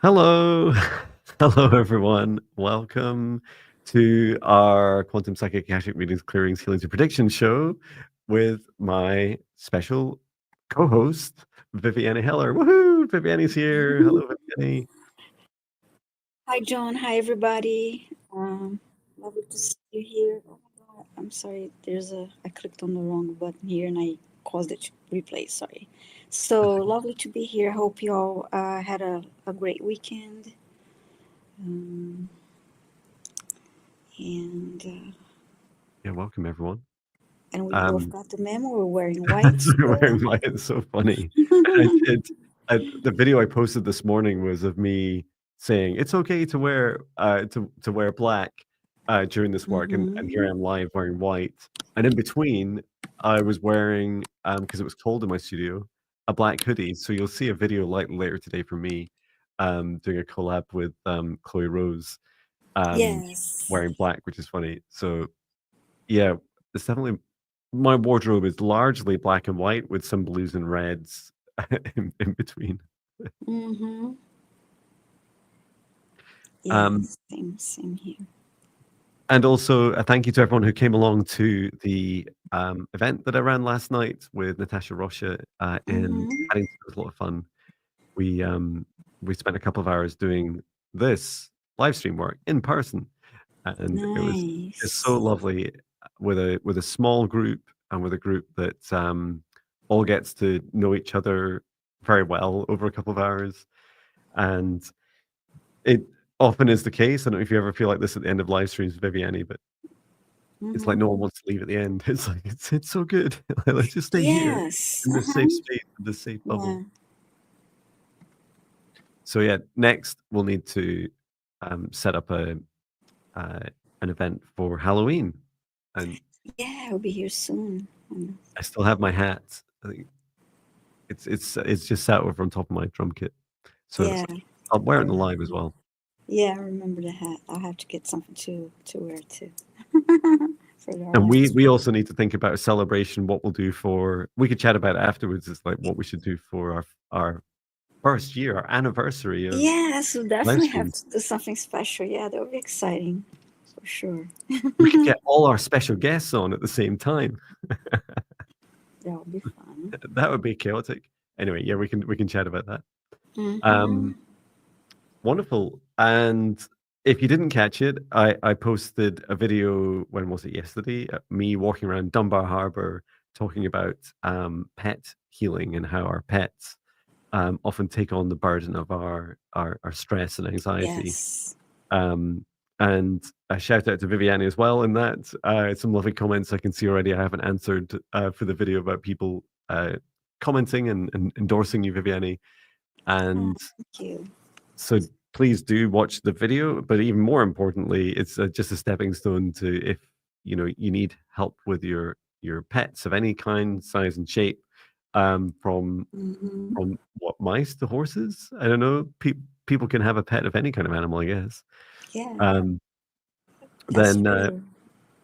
Hello. Hello, everyone. Welcome to our Quantum Psychic Akashic Readings, Clearings, Healings, and Prediction show with my special co-host, Viviane Heller. Woohoo! Viviane's here. Hello, Viviane. Hi, John. Hi, everybody. Lovely to see you here. Oh my God, I'm sorry. I clicked on the wrong button here and I caused it to replay. Sorry. So lovely to be here. Hope you all had a great weekend. Um, and uh, Yeah, welcome, everyone. and we both Um, got the memo. We're wearing white. Sorry, So. wearing white. It's so funny. And the video I posted this morning was of me saying it's okay to wear to wear black during this work, and here I Mm-hmm. am live wearing white. And in between, I was wearing because it was cold in my studio, a black hoodie. So you'll see a video later today from me doing a collab with Chloe Rose um, Yes. wearing black, which is funny. So yeah, it's definitely my wardrobe is largely black and white with some blues and reds in between. Mm-hmm. Um, Yes. Same here. and also a thank you to everyone who came along to the event that I ran last night with Natasha Rocha in Mm-hmm. Paddington. It was a lot of fun. We um, we spent a couple of hours doing this live stream work in person, and it was just so Nice. lovely with a small group and with a group that all gets to know each other very well over a couple of hours. And it often is the case. I don't know if you ever feel like this at the end of live streams with Viviane, but it's like Mm-hmm. no one wants to leave at the end. It's like it's so good. Like, let's just stay here Yes. in this Uh-huh. safe space, in this safe bubble. Yeah. So yeah, next we'll need to set up uh, an event for Halloween, and Yeah, I'll be here soon. I still have my hat. I think it's just sat over on top of my drum kit, so Yeah, I'll wear I it in the live as remember. well. Yeah, I remember the hat. I'll have to get something to wear too for our And live we stream. also need to think about a celebration. What we'll do for we could chat about it afterwards. Is like what we should do for our first year, our anniversary of Yeah, so live definitely have streams. to do something special. Yeah, that would be exciting for sure. We could get all our special guests on at the same time. That would be fun. That would be chaotic. Anyway, yeah, we can chat about that. Mm-hmm. Um, Wonderful. And if you didn't catch it, I posted a video, when was it, yesterday? Me walking around Dunbar Harbour talking about pet healing and how our pets often take on the burden of our stress and anxiety. Yes. Um, and a shout out to Viviane as well in that. Some lovely comments I can see already. I haven't answered for the video about people commenting and endorsing you, Viviane. Oh, And thank you. so please do watch the video, but even more importantly, it's just a stepping stone to if you need help with your pets of any kind, size, and shape, from Mm-hmm. what, mice to horses. I don't know. People can have a pet of any kind of animal, I guess. Yeah, Um, that's then true.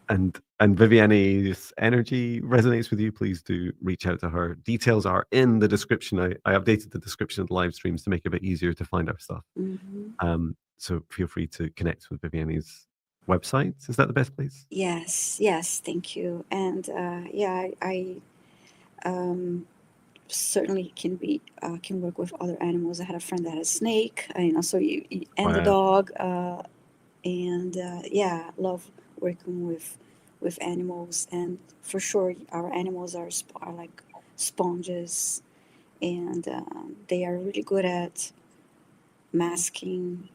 and Viviane's energy resonates with you, please do reach out to her. Details are in the description. I updated the description of the live streams to make it a bit easier to find our stuff. Mm-hmm. So feel free to connect with Viviane's website. Is that the best place? Yes, yes, thank you. And yeah, um, certainly can work with other animals. I had a friend that had a snake, so and the Wow, dog, and yeah, love working with animals. And for sure, our animals are like sponges, and they are really good at masking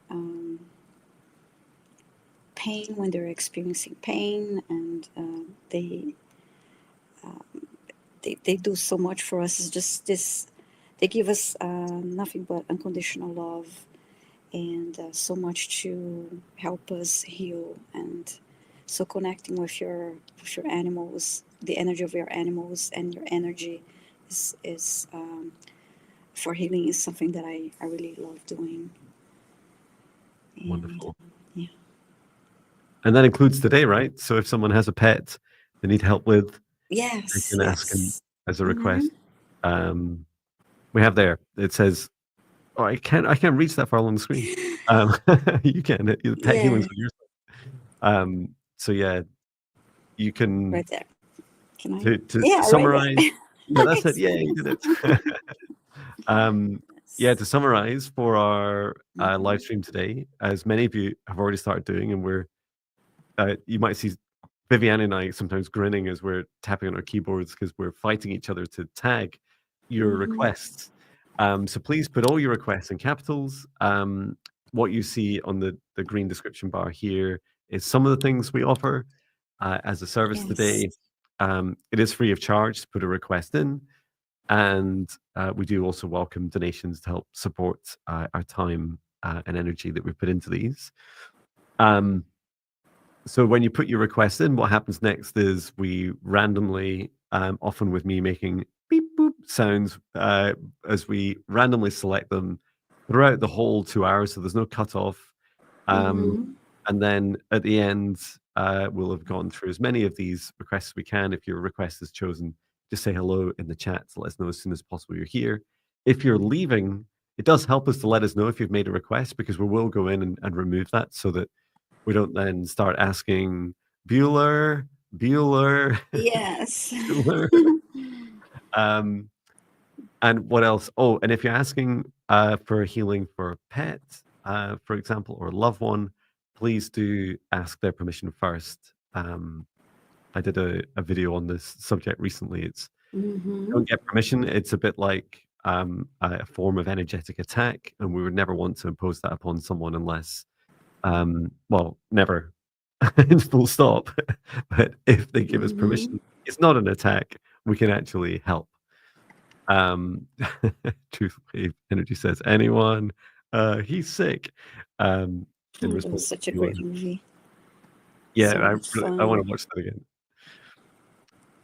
pain when they're experiencing pain, and they do so much for us. It's just this, they give us nothing but unconditional love, and so much to help us heal. And so connecting with your animals, the energy of your animals and your energy is for healing is something that I really love doing. And wonderful. yeah. And that includes today, right? So if someone has a pet they need help with, they Yes, can ask him yes. as a Mm-hmm. request. Um, we have there. It says Oh, I can't reach that far along the screen. You can. The pet Yeah, healing's on your so yeah, you can right there. Can I? to Yeah, right summarize. there. Yeah, that's it. Yeah, you Exactly. did it. Yeah, Yes. to summarize for our live Mm-hmm. stream today, as many of you have already started doing, and you might see Viviane and I sometimes grinning as we're tapping on our keyboards because we're fighting each other to tag your Mm-hmm. requests. So please put all your requests in capitals. What you see on the green description bar here is some of the things we offer as a service Yes. today. It is free of charge to put a request in, and we do also welcome donations to help support our time and energy that we put into these. So when you put your request in, what happens next is we randomly, often with me making beep boop sounds, as we randomly select them throughout the whole 2 hours. So there's no cutoff. Um, Mm-hmm. and then at the end, we'll have gone through as many of these requests as we can. If your request is chosen, just say hello in the chat to let us know as soon as possible you're here. If you're leaving, it does help us to let us know if you've made a request, because we will go in and remove that so that we don't then start asking Bueller, Bueller, Yes. Bueller. Um, and what else? Oh, and if you're asking for healing for a pet, for example, or a loved one, please do ask their permission first. I did a video on this subject recently. It's Mm-hmm. don't get permission. It's a bit like a form of energetic attack, and we would never want to impose that upon someone unless well, never. Full stop. But if they give us Mm-hmm. permission, it's not an attack. We can actually help. Um, Truth Wave Energy says, anyone? He's sick. Um, in It was response such a to you. great movie. Yeah, So much I want fun. to watch that again.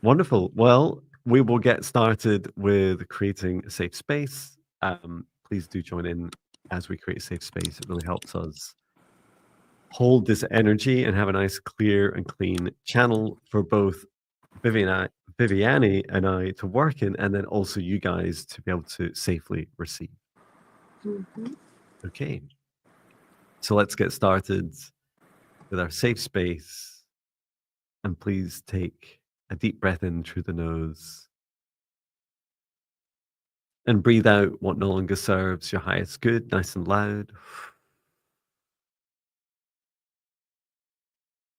Wonderful. Well, we will get started with creating a safe space. Please do join in as we create a safe space. It really helps us hold this energy and have a nice, clear and clean channel for both Viviane and I to work in, and then also you guys to be able to safely receive. Mm-hmm. Okay, so let's get started with our safe space. And please take a deep breath in through the nose and breathe out what no longer serves your highest good, nice and loud.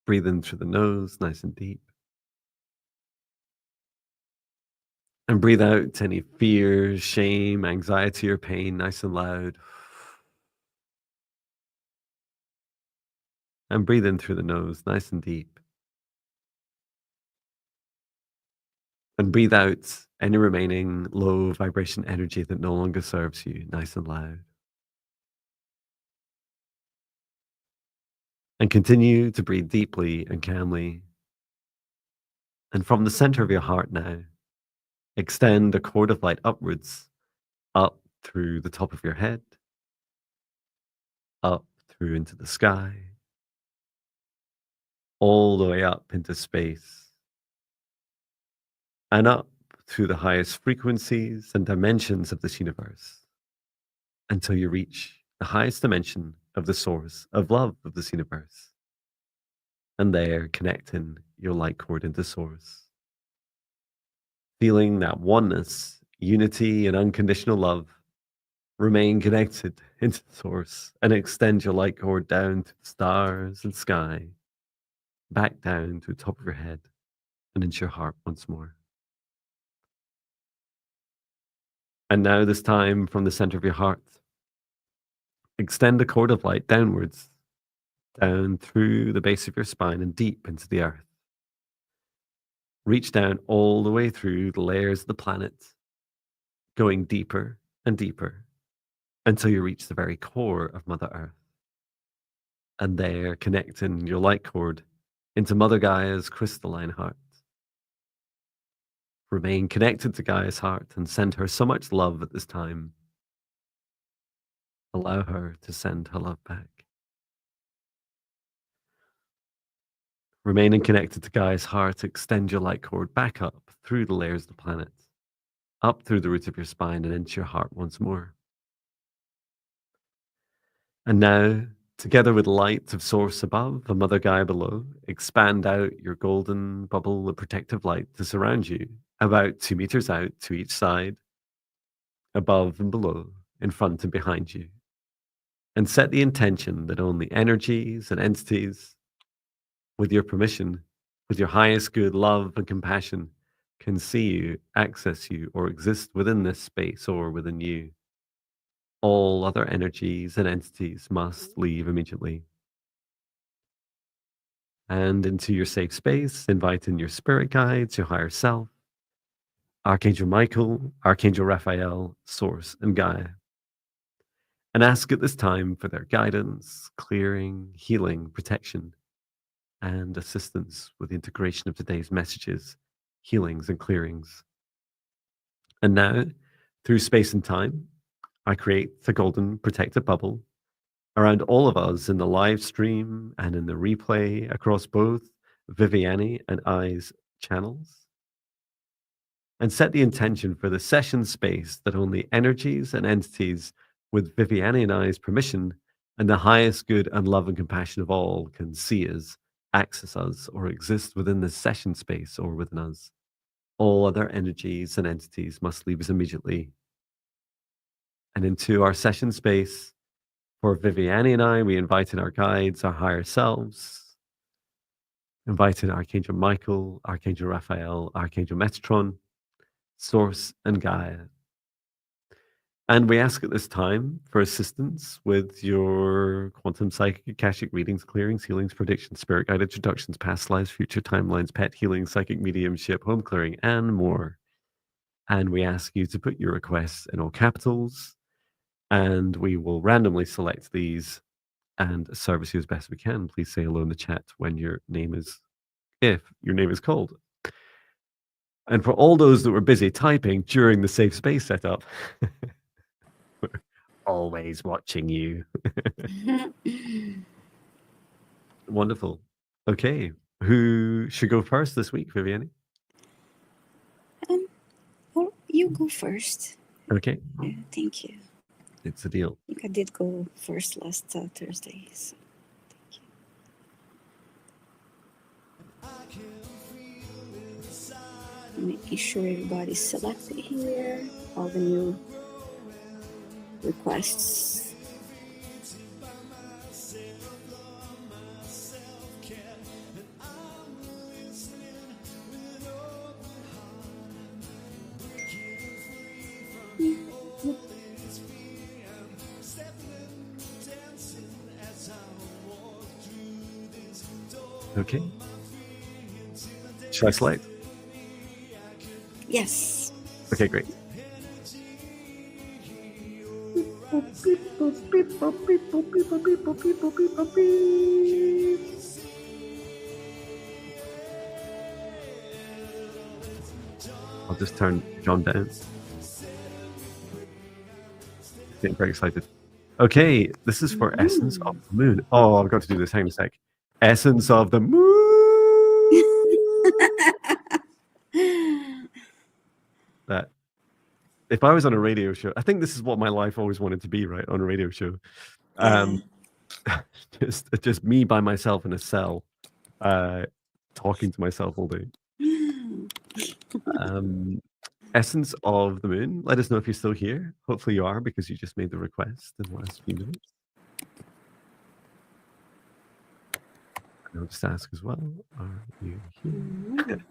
Breathe in through the nose, nice and deep. And breathe out any fear, shame, anxiety, or pain, nice and loud. And breathe in through the nose, nice and deep. And breathe out any remaining low vibration energy that no longer serves you, nice and loud. And continue to breathe deeply and calmly. And from the center of your heart now, extend a cord of light upwards, up through the top of your head, up through into the sky, all the way up into space, and up through the highest frequencies and dimensions of this universe until you reach the highest dimension of the source of love of this universe. And there, connecting your light cord into source, feeling that oneness, unity, and unconditional love. Remain connected into source and extend your light cord down to the stars and sky, back down to the top of your head and into your heart once more. And now, this time from the center of your heart, extend a cord of light downwards, down through the base of your spine and deep into the earth. Reach down all the way through the layers of the planet, going deeper and deeper until you reach the very core of Mother Earth. And there, connecting your light cord into Mother Gaia's crystalline heart. Remain connected to Gaia's heart and send her so much love at this time. Allow her to send her love back. Remaining connected to Gaia's heart, extend your light cord back up through the layers of the planet, up through the roots of your spine and into your heart once more. And now, together with light of source above and Mother Gaia below, expand out your golden bubble of protective light to surround you, about 2 meters out to each side, above and below, in front and behind you. And set the intention that only energies and entities, with your permission, with your highest good, love, and compassion, can see you, access you, or exist within this space or within you. All other energies and entities must leave immediately. And into your safe space, invite in your spirit guides, your higher self, Archangel Michael, Archangel Raphael, Source, and Gaia. And ask at this time for their guidance, clearing, healing, protection, and assistance with the integration of today's messages, healings, and clearings. And now, through space and time, I create the golden protective bubble around all of us in the live stream and in the replay across both Viviane and I's channels. And set the intention for the session space that only energies and entities with Viviane and I's permission and the highest good and love and compassion of all can see us, access us, or exist within this session space or within us. All other energies and entities must leave us immediately. And into our session space, for Viviane and I, we invited our guides, our higher selves, invited Archangel Michael, Archangel Raphael, Archangel Metatron, Source, and Gaia. And we ask at this time for assistance with your quantum psychic Akashic readings, clearings, healings, predictions, spirit guide introductions, past lives, future timelines, pet healing, psychic mediumship, home clearing, and more. And we ask you to put your requests in all capitals, and we will randomly select these and service you as best we can. Please say hello in the chat when your name is, if your name is called. And for all those that were busy typing during the safe space setup, we're always watching you. Wonderful. Okay, who should go first this week, Viviane? Well, you go first. Okay. Yeah, thank you. It's a deal. I think I did go first last Thursday, so thank you. Making sure everybody's selected here, all the new requests. Okay. Should I select? Yes. Okay, great. I'll just turn Jon down. Getting very excited. Okay, this is for Essence of the Moon. Oh, I've got to do this. Hang on a sec. Essence of the Moon. That if I was on a radio show, I think this is what my life always wanted to be, right? On a radio show. Just me by myself in a cell, talking to myself all day. Essence of the Moon. Let us know if you're still here. Hopefully you are, because you just made the request in the last few minutes. And I'll just ask as well, are you here?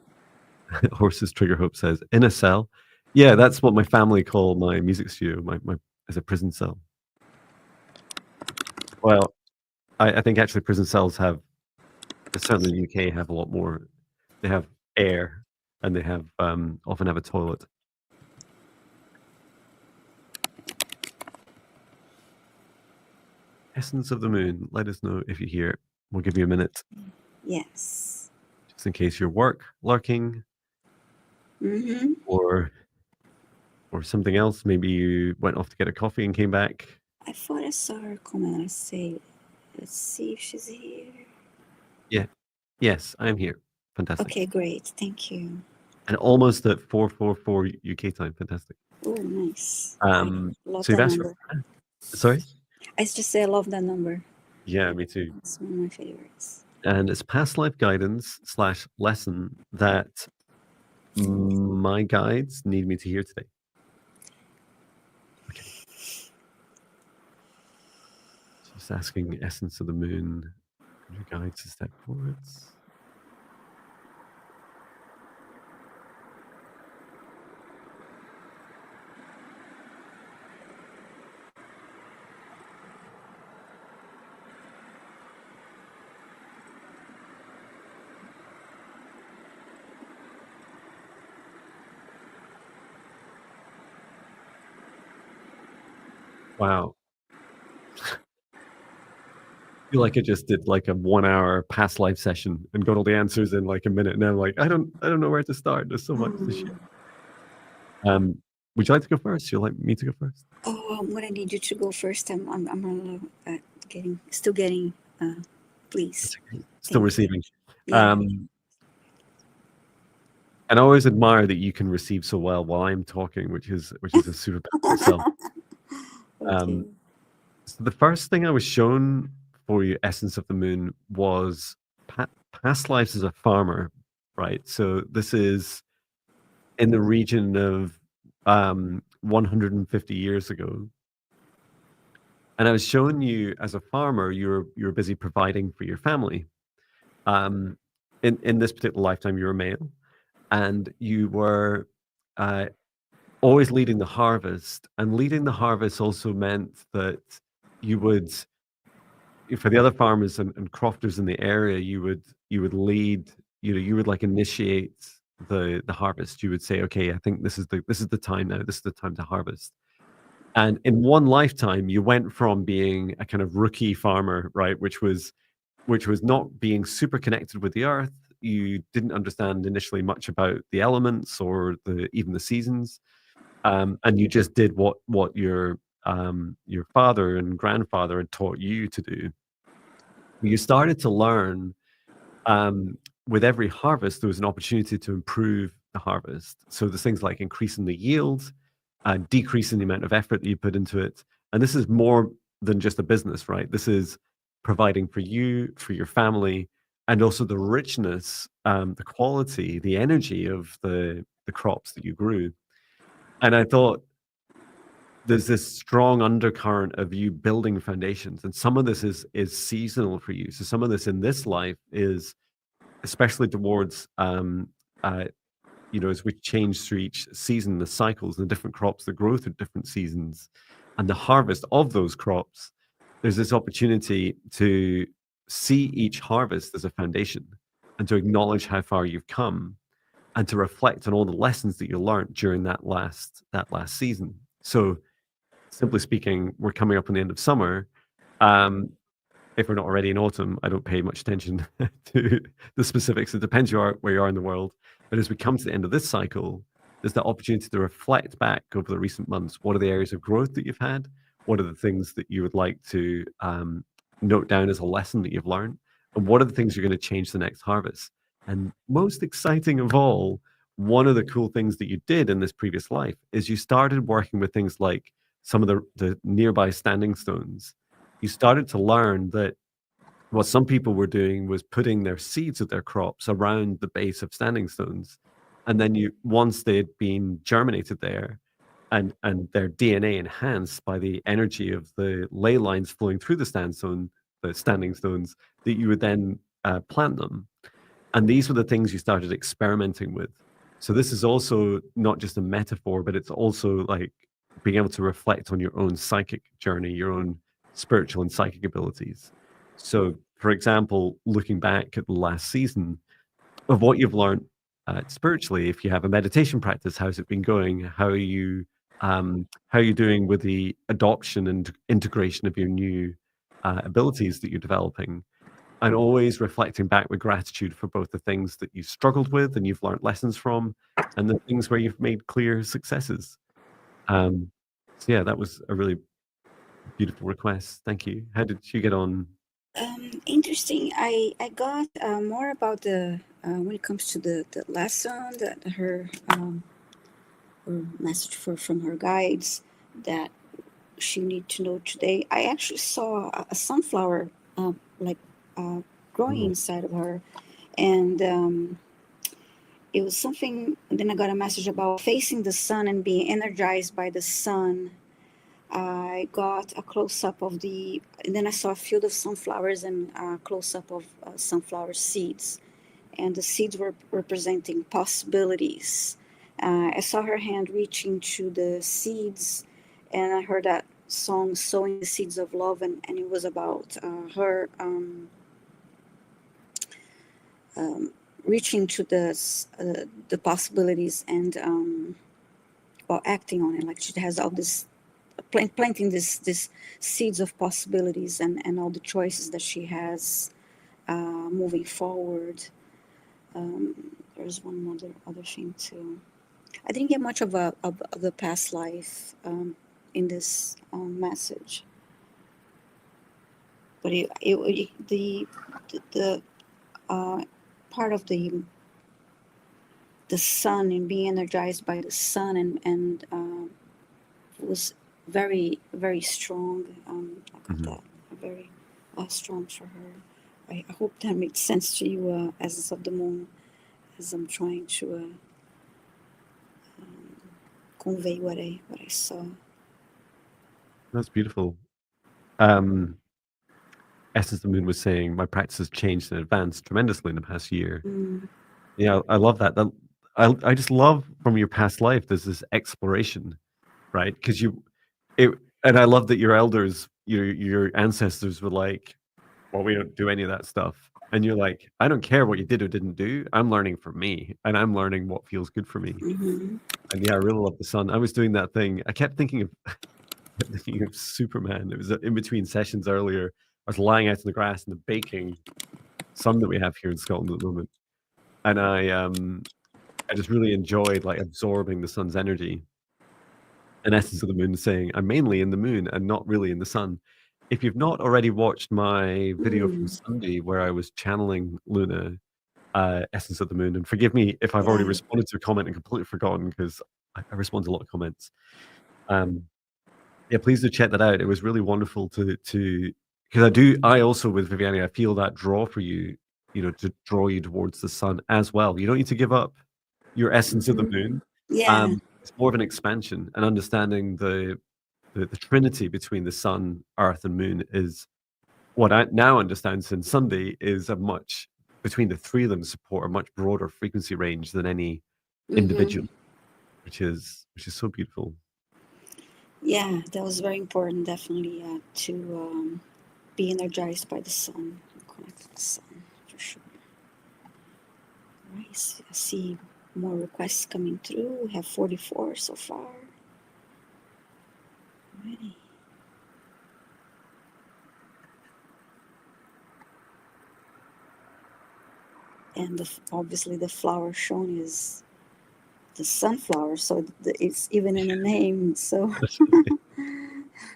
Horses Trigger Hope says, in a cell. Yeah, that's what my family call my music studio, my as a prison cell. Well, I think actually prison cells have, certainly in the UK, have a lot more. They have air, and they have often have a toilet. Essence of the Moon. Let us know if you're here. We'll give you a minute. Yes. Just in case you're lurking, or something else. Maybe you went off to get a coffee and came back. I thought I saw her comment. I say, let's see if she's here. Yeah. Yes, I'm here. Fantastic. Okay, great. Thank you. And almost at 4:44 UK time. Fantastic. Oh, nice. So you've asked for. Sorry. I just say I love that number. Yeah, me too. It's one of my favorites. And it's past life guidance / lesson that my guides need me to hear today. Okay. Just asking essence of the moon and your guides to step forwards. Wow. I feel like I just did like a 1 hour past life session and got all the answers in like a minute. And I'm like, I don't know where to start. There's so much to share. Would you like to go first? You'd like me to go first? Oh, I'm gonna need you to go first. I'm still getting. Please. Still receiving. Yeah. And I always admire that you can receive so well while I'm talking, which is a superpower itself. Okay. So the first thing I was shown for you, Essence of the Moon, was past lives as a farmer, right? So this is in the region of 150 years ago. And I was showing you as a farmer, you're busy providing for your family. In this particular lifetime, you were male, and you were always leading the harvest. And leading the harvest also meant that you would, for the other farmers and crofters in the area, you would lead, you would like initiate the harvest. You would say, okay, I think this is the time now. This is the time to harvest. And in one lifetime, you went from being a kind of rookie farmer, right, which was not being super connected with the earth. You didn't understand initially much about the elements or even the seasons, and you just did what your father and grandfather had taught you to do. You started to learn, with every harvest, there was an opportunity to improve the harvest. So there's things like increasing the yield, decreasing the amount of effort that you put into it. And this is more than just a business, right? This is providing for you, for your family, and also the richness, the quality, the energy of the crops that you grew. And I thought there's this strong undercurrent of you building foundations, and some of this is seasonal for you. So some of this in this life is especially towards as we change through each season, the cycles and the different crops that grow through different seasons and the harvest of those crops, there's this opportunity to see each harvest as a foundation and to acknowledge how far you've come and to reflect on all the lessons that you learned during that last season. So simply speaking, we're coming up on the end of summer. If we're not already in autumn, I don't pay much attention to the specifics. It depends where you are in the world. But as we come to the end of this cycle, there's the opportunity to reflect back over the recent months. What are the areas of growth that you've had? What are the things that you would like to note down as a lesson that you've learned? And what are the things you're going to change the next harvest? And most exciting of all, one of the cool things that you did in this previous life is you started working with things like some of the nearby standing stones. You started to learn that what some people were doing was putting their seeds of their crops around the base of standing stones. And then once they'd been germinated there and their DNA enhanced by the energy of the ley lines flowing through the standing stones, that you would then plant them. And these were the things you started experimenting with. So this is also not just a metaphor, but it's also like being able to reflect on your own psychic journey, your own spiritual and psychic abilities. So, for example, looking back at the last season of what you've learned spiritually, if you have a meditation practice, how's it been going? How are you doing with the adoption and integration of your new abilities that you're developing? And always reflecting back with gratitude for both the things that you struggled with and you've learned lessons from, and the things where you've made clear successes. So yeah, that was a really beautiful request. Thank you. How did you get on? Interesting. I got more about the when it comes to the lesson that her message from her guides, that she need to know today. I actually saw a sunflower, like growing Oh, inside of her, and it was something. And then I got a message about facing the sun and being energized by the sun. I got a close up of the, and then I saw a field of sunflowers and a close up of sunflower seeds, and the seeds were representing possibilities. I saw her hand reaching to the seeds, and I heard that song "Sowing the Seeds of Love," and it was about her um, reaching to the possibilities and well, acting on it. Like she has all this planting this seeds of possibilities and all the choices that she has moving forward. There's one other thing too. I didn't get much of the past life in this message, but the part of the sun and being energized by the sun and was very strong. I got mhm. that very strong for her. I hope that makes sense to you, Essence of the Moon, as I'm trying to um, convey what I saw. That's beautiful. Um, Essence of the Moon was saying my practice has changed and advanced tremendously in the past year. Mm, Yeah, I love that. I just love from your past life. There's this exploration, right? Because it, and I love that your elders, your ancestors were like, "Well, we don't do any of that stuff," and you're like, "I don't care what you did or didn't do. I'm learning for me, and I'm learning what feels good for me." mm-hmm. And yeah, I really love the sun. I was doing that thing. I kept thinking of thinking of Superman. It was in between sessions earlier. I was lying out in the grass in the baking sun that we have here in Scotland at the moment, and I just really enjoyed like absorbing the sun's energy. An essence of the moon saying, "I'm mainly in the moon and not really in the sun." If you've not already watched my video from Mm, Sunday where I was channeling Luna, essence of the moon, and forgive me if I've already yeah. responded to a comment and completely forgotten because I respond to a lot of comments. Um, yeah, please do check that out. It was really wonderful to because I also with Viviane, I feel that draw for you, to draw you towards the sun as well. You don't need to give up your essence of the Mm-hmm. moon. Yeah. It's more of an expansion and understanding the trinity between the sun, earth, and moon is what I now understand since Sunday is a much between the three of them support a much broader frequency range than any Mm-hmm. individual, which is so beautiful. Yeah, that was very important, definitely, to be energized by the sun, connect to the sun, for sure. Right, I see more requests coming through. We have 44 so far. Alrighty. And obviously the flower shown is the sunflower, so it's even in the name. So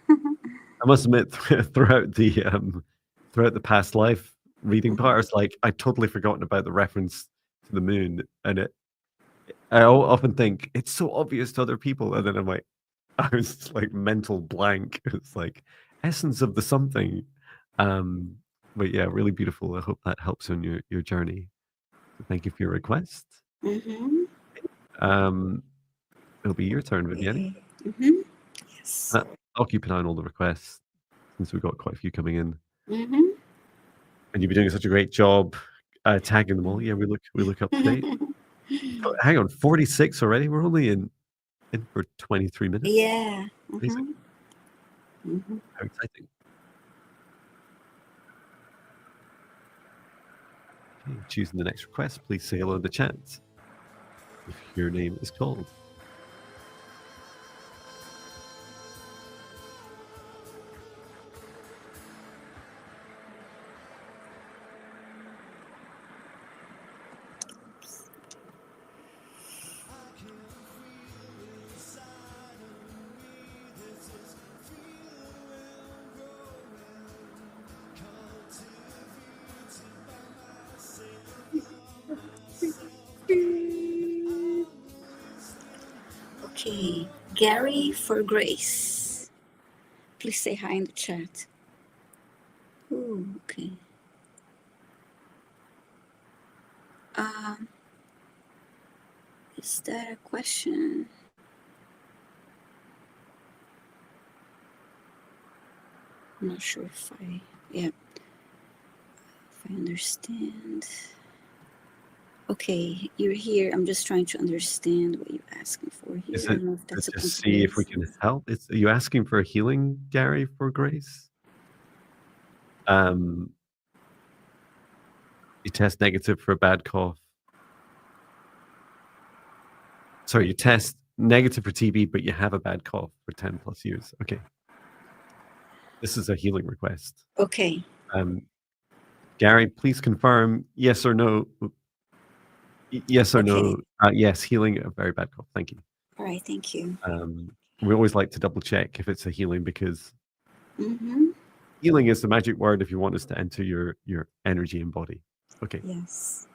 I must admit, throughout the past life reading part, Mhm. it's like I'd totally forgotten about the reference to the moon, and often think it's so obvious to other people, and then I'm like, I was like mental blank. It's like essence of the something. Um, but yeah, really beautiful. I hope that helps on your journey. So thank you for your request. Mm-hmm. Um, it'll be your turn, Viviane. Mm-hmm. Yes. I'll keep an eye on all the requests since we've got quite a few coming in, Mm-hmm. and you've been doing such a great job tagging them all. Yeah, we look up to date. Oh, hang on, 46 already. We're only in for 23 minutes. Yeah. Amazing. Mm-hmm. Mm-hmm. How exciting. Okay, choosing the next request. Please say hello in the chat if your name is called. Okay. Gary for Grace. Please say hi in the chat. Oh, okay. Is that a question? I'm not sure if I understand. Okay, you're here. I'm just trying to understand what you're asking for here. Is I it don't know if that's a just see if we conspiracy. can help? Are you asking for a healing, Gary, for Grace? You test negative for a bad cough. Sorry, you test negative for TB, but you have a bad cough for 10 plus years. Okay. This is a healing request. Okay. Gary, please confirm yes or no. Yes or Okay. no. Yes, healing a very bad cough. Thank you. All right. Thank you. We always like to double check if it's a healing because Mm-hmm. healing is the magic word if you want us to enter your energy and body. Okay. Yes.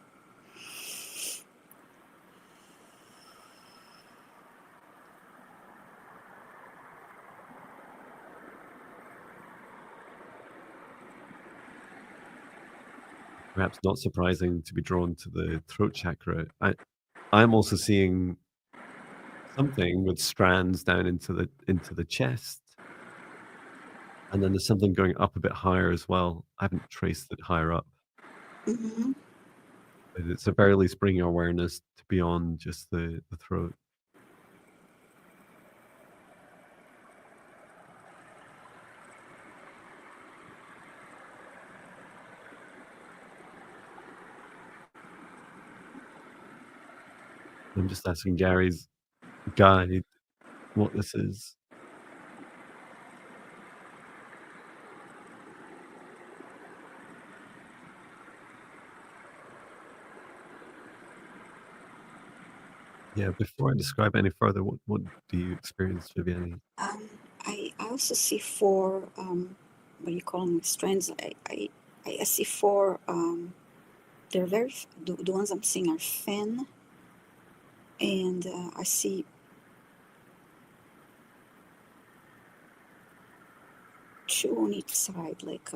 Perhaps not surprising to be drawn to the throat chakra. I'm also seeing something with strands down into the chest, and then there's something going up a bit higher as well. I haven't traced it higher up, Mm-hmm. but it's at very least bringing awareness to beyond just the throat. I'm just asking Gary's guide what this is. Yeah, before I describe any further, what do you experience, Viviane? I also see four, what do you call them, strands. I see four, they're the ones I'm seeing are thin, and I see two on each side, like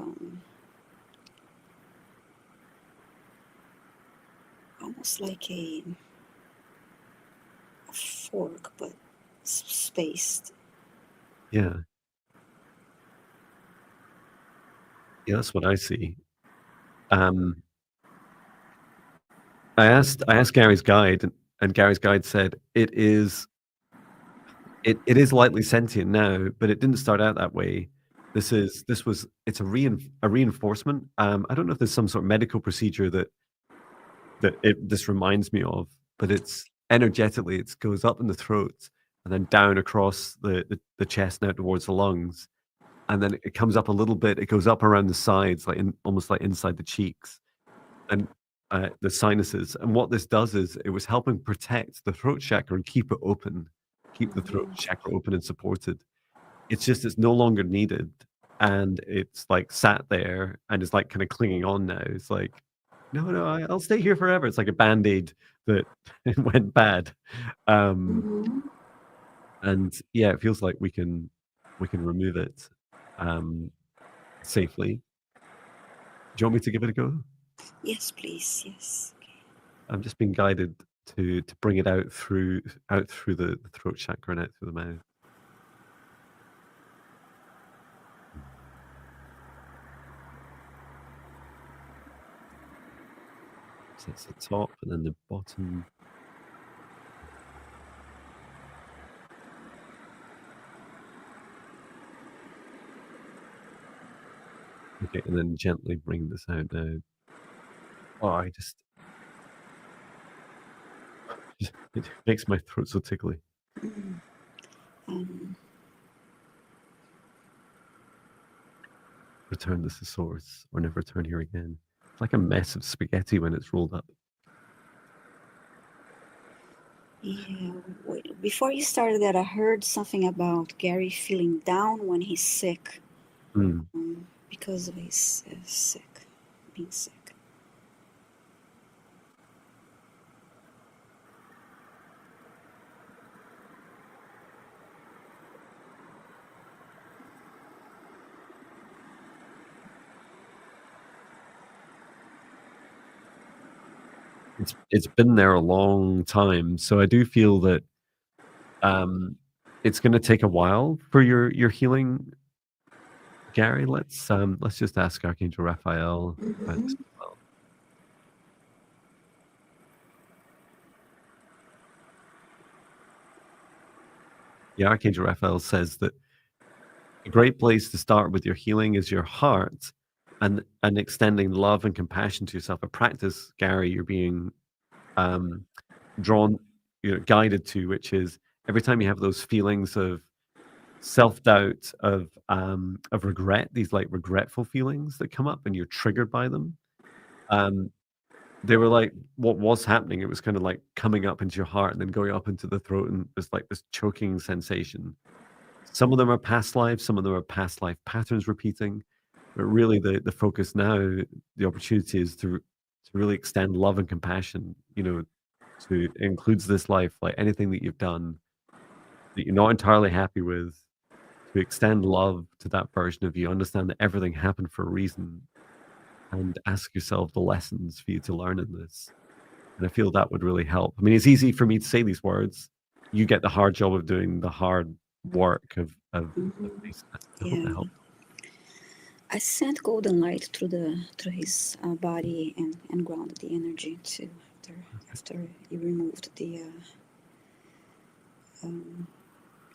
almost like a fork, but spaced. Yeah. Yeah, that's what I see. I asked Gary's guide, and Gary's guide said it is lightly sentient now, but it didn't start out that way. It's a reinforcement. I don't know if there's some sort of medical procedure that this reminds me of, but it's energetically it goes up in the throat and then down across the chest and out towards the lungs, and then it comes up a little bit. It goes up around the sides, almost like inside the cheeks and the sinuses. And what this does is it was helping protect the throat chakra and keep it open, keep the throat chakra open and supported. It's just it's no longer needed, and it's like sat there and is like kind of clinging on now. It's like, no, I'll stay here forever. It's like a band-aid that went bad. Mm-hmm. And yeah, it feels like we can remove it safely. Do you want me to give it a go? Yes, please. Yes. I'm just being guided to bring it out through the throat chakra and out through the mouth. So that's the top and then the bottom. Okay, and then gently bring this out now. Oh, it makes my throat so tickly. Return this to source or never return here again. It's like a mess of spaghetti when it's rolled up. Yeah. Wait, before you started that, I heard something about Gary feeling down when he's sick, because of his being sick. it's been there a long time. So I do feel that it's going to take a while for your healing, Gary. Let's just ask Archangel Raphael about this Mm-hmm. as well. Yeah, Archangel Raphael says that a great place to start with your healing is your heart, and extending love and compassion to yourself. A practice, Gary, you're being drawn, guided to, which is every time you have those feelings of self-doubt, of regret, these like regretful feelings that come up and you're triggered by them. um they were like what was happening, it was kind of like coming up into your heart and then going up into the throat, and there's like this choking sensation. Some of them are past lives, some of them are past life patterns repeating, but really the focus now, the opportunity is to really extend love and compassion, to it includes this life, like anything that you've done that you're not entirely happy with, to extend love to that version of you, understand that everything happened for a reason, and ask yourself the lessons for you to learn in this. And I feel that would really help. I mean, it's easy for me to say these words. You get the hard job of doing the hard work of Mm-hmm. these. I hope that Yeah. helps. I sent golden light through his body and grounded the energy too after you removed the.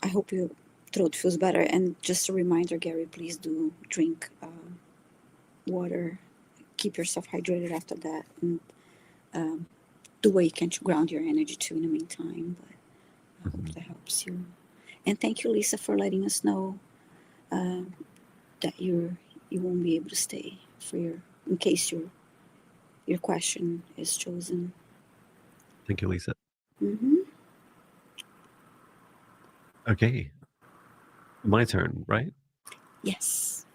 I hope your throat feels better. And just a reminder, Gary, please do drink water. Keep yourself hydrated after that, and do what you can to ground your energy too in the meantime. But I hope Mhm. that helps you. And thank you, Lisa, for letting us know that you won't be able to stay for your in case your question is chosen. Thank you, Lisa. Mm-hmm. Okay, my turn, right? Yes.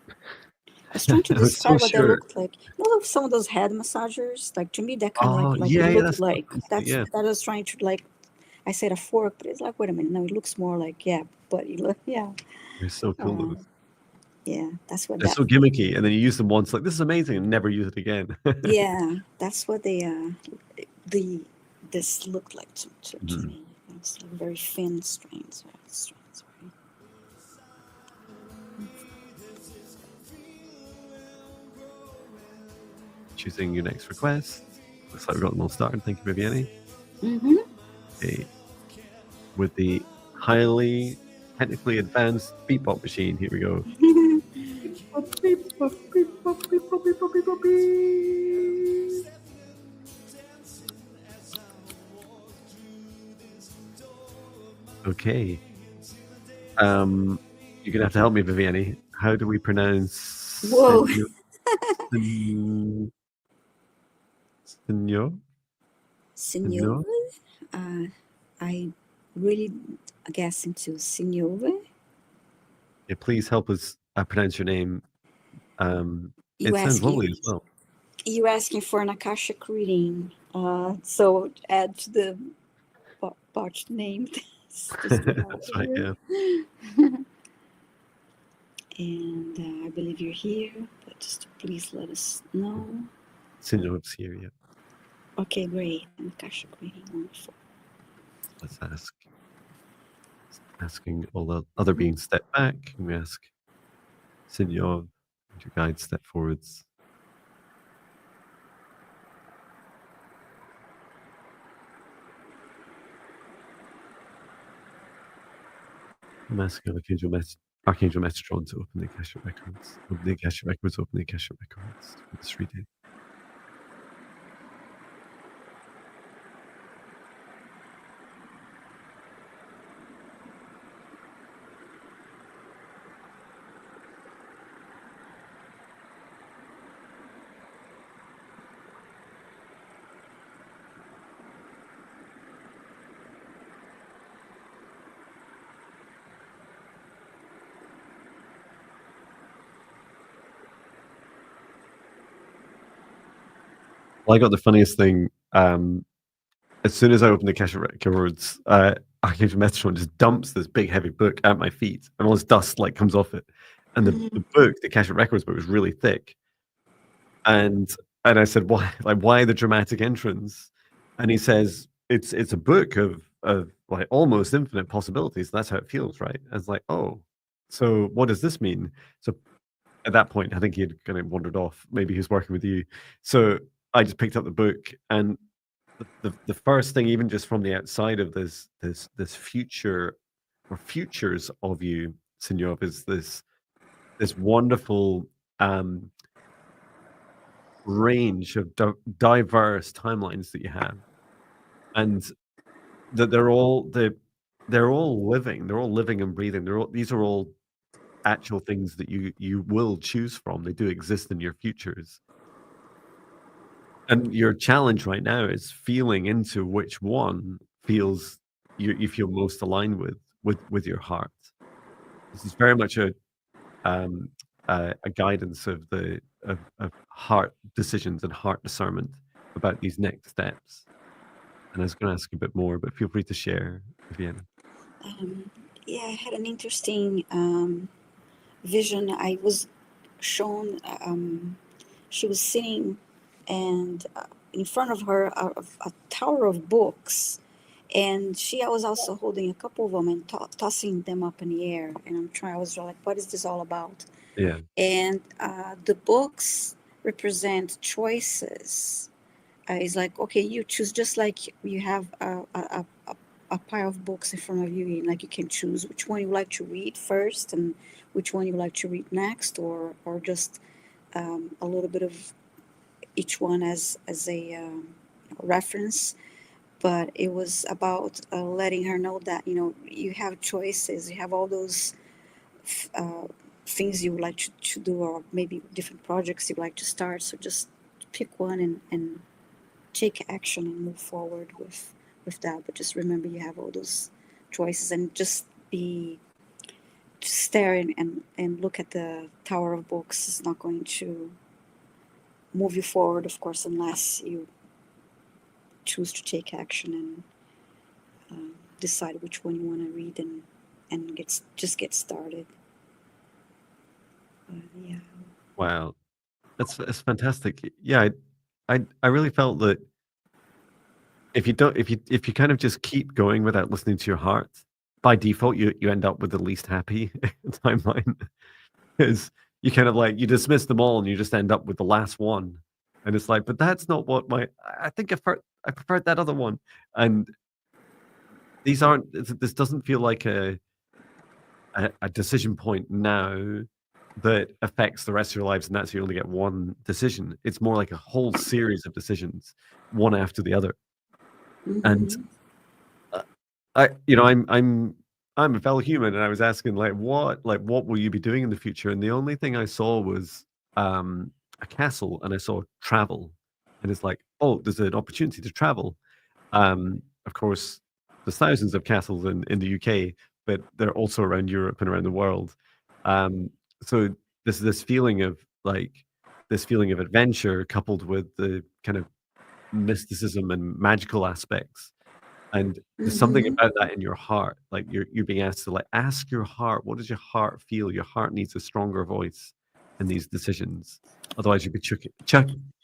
I was trying to I was so describe what that sure. looked like. You know, some of those head massagers, like to me, that kind of Oh, like it yeah, yeah, looked that's what like I was that's yeah. that I was trying to like. I said a fork, but it's like, wait a minute, no, it looks more like yeah, but you look, yeah, They're so cool, uh, those. yeah, that's what They're that, so gimmicky, and then you use them once, like, "This is amazing," and never use it again. yeah, that's what they the this looked like to Mhm. me. It's like very thin strands, right? Strands, right? Choosing your next request. Looks like we've got them all started. Thank you, Viviane. Mm-hmm. Okay, with the highly technically advanced beatbox machine, here we go. Beep, bop, beep, bop, beep, bop, beep, bop, beep, bop, beep, bop, beep. Okay. You're gonna have to help me, Viviane. How do we pronounce Whoa, Sen Senor? Signore. Senor? I really guess into Signore. Yeah, please help us pronounce your name. You It sounds asking lovely as well. you asking for an Akashic reading. So add to the botched name just to have That's it right, here. yeah. And I believe you're here, but just please let us know. Senyor's here, yeah. Okay, great. An Akashic reading, wonderful. Let's ask. Asking all the other beings step back. And we ask Senor, would your guide step forwards? I'm asking Archangel Metatron to open the Akashic records. Open the Akashic records, open the Akashic records for this reading. Well, I got the funniest thing. As soon as I open the Akashic records, Archangel Metatron just dumps this big heavy book at my feet, and all this dust like comes off it. And the book, the Akashic records book, was really thick. And I said, why? Like, why the dramatic entrance? And he says it's a book of like almost infinite possibilities. That's how it feels, right? And it's like, oh, so what does this mean? So at that point, I think he had kind of wandered off. Maybe he was working with you. So I just picked up the book, and the first thing, even just from the outside of this future or futures of you, Signor, is this wonderful range of diverse timelines that you have, and that they're all living. They're all living and breathing. These are all actual things that you will choose from. They do exist in your futures. And your challenge right now is feeling into which one feels you feel most aligned with your heart. This is very much a guidance of of heart decisions and heart discernment about these next steps. And I was going to ask a bit more, but feel free to share, Viviane. Yeah, I had an interesting vision. I was shown, she was sitting, and in front of her a tower of books, and I was also holding a couple of them and tossing them up in the air. And I was like, what is this all about? Yeah. And the books represent choices. It's like, okay, you choose, just like you have a pile of books in front of you, and like you can choose which one you like to read first and which one you like to read next, or just a little bit of each one as a reference. But it was about letting her know that, you have choices, you have all those uh, things you would like to do, or maybe different projects you'd like to start. So just pick one and take action and move forward with that. But just remember, you have all those choices, and just stare and look at the tower of books is not going to move you forward, of course, unless you choose to take action and decide which one you want to read, and get started. Yeah. Wow. That's fantastic. Yeah, I really felt that if you kind of just keep going without listening to your heart, by default you end up with the least happy timeline. Because you kind of like you dismiss them all and you just end up with the last one. And it's like, but that's not what I think I preferred that other one. And this doesn't feel like a decision point now that affects the rest of your lives, and that's you only get one decision. It's more like a whole series of decisions, one after the other. And Mm-hmm. uh, I'm a fellow human, and I was asking what will you be doing in the future? And the only thing I saw was a castle, and I saw travel, and it's like, oh, there's an opportunity to travel. Of course, there's thousands of castles in the UK, but they're also around Europe and around the world. Um, so this feeling of adventure coupled with the kind of mysticism and magical aspects. And there's something Mm-hmm. about that in your heart. Like you're being asked to like ask your heart, what does your heart feel? Your heart needs a stronger voice in these decisions. Otherwise, you'd be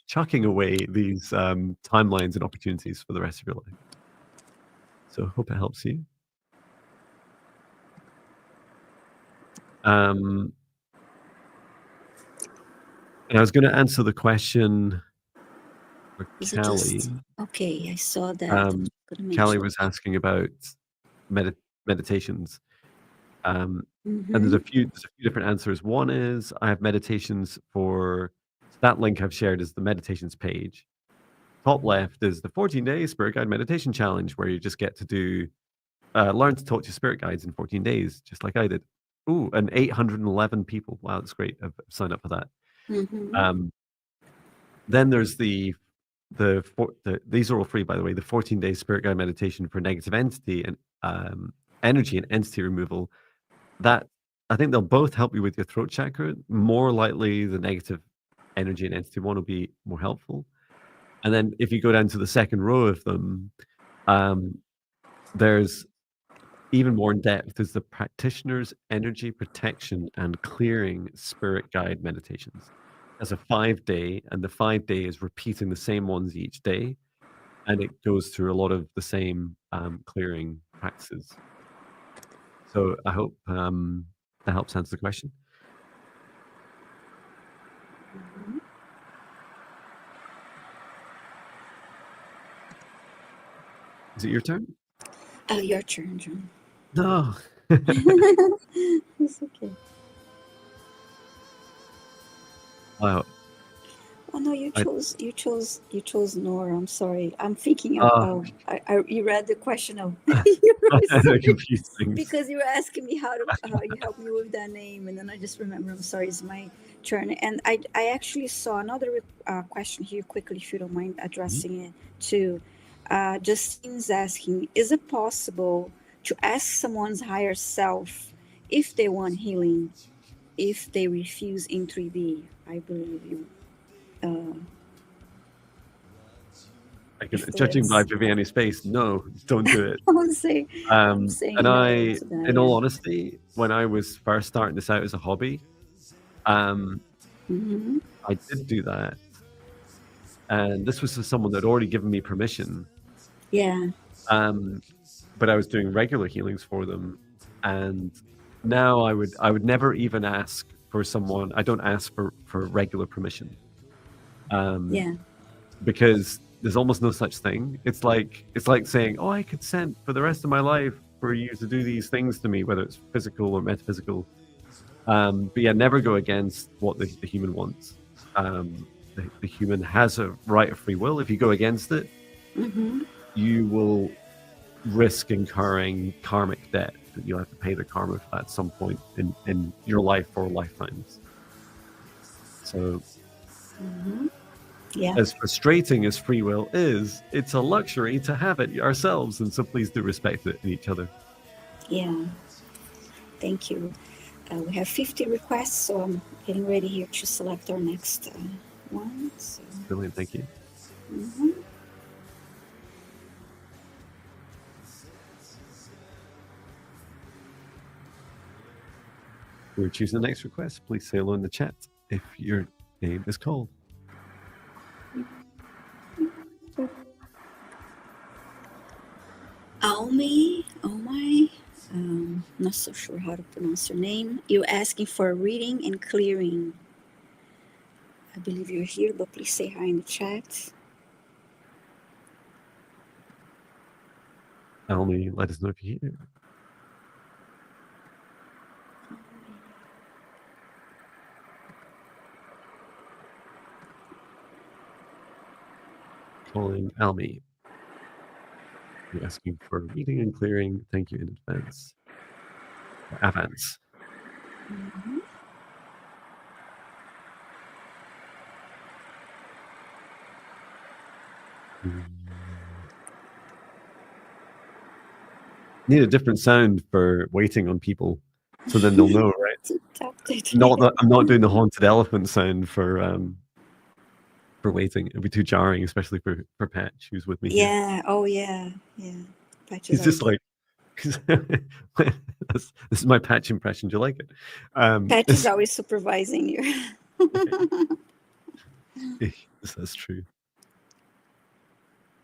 chucking away these timelines and opportunities for the rest of your life. So hope it helps you. And I was going to answer the question for Is it Callie. just okay? I saw that. Gonna Callie mention. was asking about meditations. And there's Mm-hmm. a few different answers. One is I have meditations for so that link I've shared is the meditations page. Top left is the 14-day Spirit Guide Meditation Challenge, where you just get to do learn to talk to spirit guides in 14 days, just like I did. Ooh, and 811 people. Wow, that's great. I've signed up for that. Mm-hmm. Um, then there's these are all free, by the way. The 14-day Spirit Guide Meditation for negative entity and energy and entity removal. That I think they'll both help you with your throat chakra. More likely, the negative energy and entity one will be more helpful. And then if you go down to the second row of them, um, there's even more in depth is the practitioner's energy protection and clearing spirit guide meditations. That's a 5-day, and the 5-day is repeating the same ones each day. and it goes through a lot of the same clearing practices. So I hope that helps answer the question. Mhm. Is it your turn? Your turn, Jon. No. It's okay. Wow. Oh no, you I, chose Nora. I'm sorry. I'm thinking of uh, you read the question of you were I sorry confused things. because you were asking me how you help me with that name, and then I just remember. I'm sorry, it's my turn, and I actually saw another question here quickly, if you don't mind Mhm. addressing it too. Justine's asking, is it possible to ask someone's higher self if they want healing if they refuse in 3D? I believe you. Uh, if Judging by there's, Viviane's face, no, don't do it. I'm And saying no I, to that. in all Yeah. honesty, when I was first starting this out as a hobby, um, Mm-hmm. I did do that. And this was for someone that had already given me permission. Yeah. Um, but I was doing regular healings for them. And now I would never even ask for someone. I don't ask for regular permission. Yeah. Because there's almost no such thing. It's like saying, "Oh, I consent for the rest of my life for you to do these things to me, whether it's physical or metaphysical." But yeah, never go against what the human wants. The human has a right of free will. If you go against it, Mm-hmm. you will risk incurring karmic debt that you'll have to pay the karma for that at some point in your life or lifetimes. So Mm-hmm. Yeah. as frustrating as free will is, it's a luxury to have it ourselves, and so please do respect it in each other. Yeah. Thank you. We have 50 requests, so I'm getting ready here to select our next one. So, Brilliant, thank you. mhm. We're choosing the next request. Please say hello in the chat if your name is called. Almi, oh my, not so sure how to pronounce your name. You're asking for a reading and clearing. I believe you're here, but please say hi in the chat. Almi, let us know if you're here. Calling Almi. You're asking for reading and clearing. Thank you in advance. Avance. Mhm. Need a different sound for waiting on people, so then they'll know, right? Yeah. Not that I'm not doing the haunted elephant sound for waiting. It'd be too jarring, especially for Patch, who's with me here. Yeah. Oh, yeah. Yeah. Patches He's just always. like, this is my Patch impression. Do you like it? Patch is always supervising you. That's true.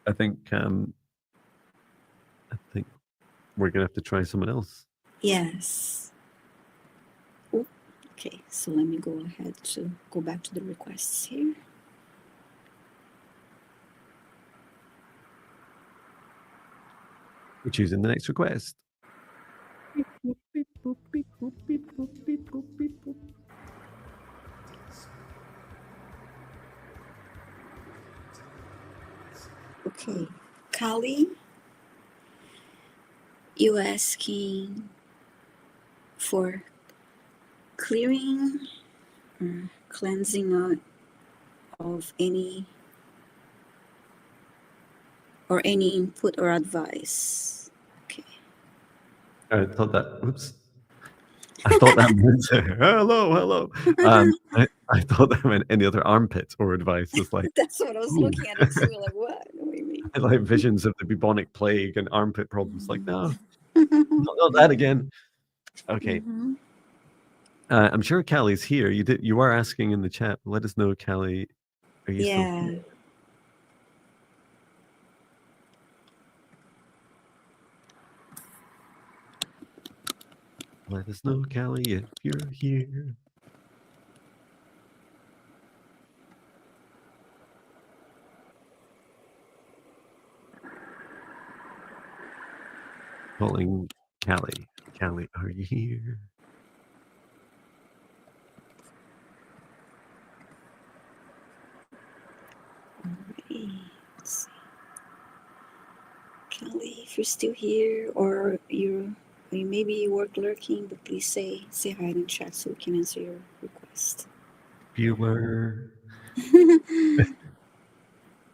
I think we're gonna have to try someone else. Yes. Ooh, okay, so let me go ahead to go back to the requests here. We're choosing the next request. Okay, Kali, you asking for clearing or cleansing out of any or any input or advice. Okay. I thought that. Oops. I thought that meant hello. I thought that meant any other armpits or advice. It's like, That's what I was ooh. looking at it too. Like, what? What do you mean? I like visions of the bubonic plague and armpit problems. Like, no, not that again. Okay. Mm-hmm. I'm sure Callie's here. You are asking in the chat. Let us know, Callie. Are you still Yeah. here? Let us know, Callie, if you're here. Calling Callie. Callie, are you here? Alright, let's see. Kelly, if you're still here or you maybe you work lurking, but please say hi in chat so we can answer your request. Viewer.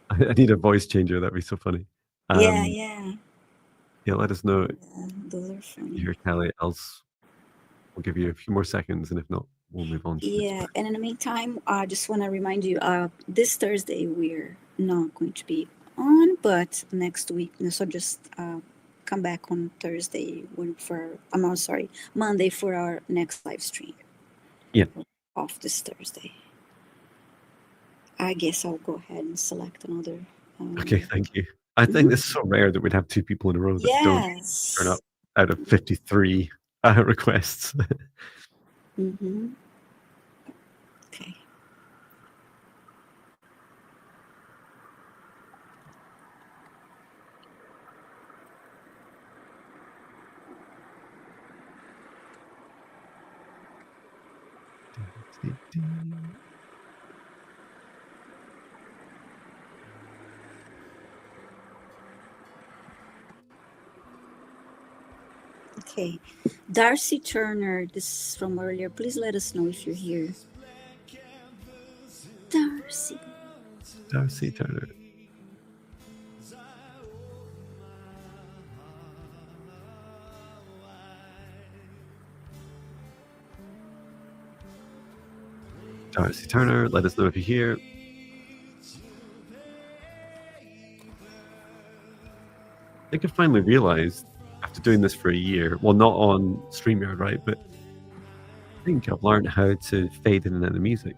I need a voice changer. That'd be so funny. Yeah. Yeah, let us know Those are funny. if you're Callie, else we'll give you a few more seconds, and if not, we'll move on to the next Yeah, part. and in the meantime, I just want to remind you, this Thursday we're not going to be on, but next week, so just come back on Thursday sorry, Monday for our next live stream. Yeah. Off this Thursday. I guess I'll go ahead and select another. Okay, thank you. I think it's so rare that we'd have two people in a row that don't turn up out of 53 requests. Mm-hmm. Okay. Okay. Darcy Turner, this is from earlier. Please let us know if you're here. Darcy. Darcy Turner. Darcy Turner, let us know if you're here. I think I finally realized after doing this for a year, well, not on StreamYard, right? But I think I've learned how to fade in and out the music.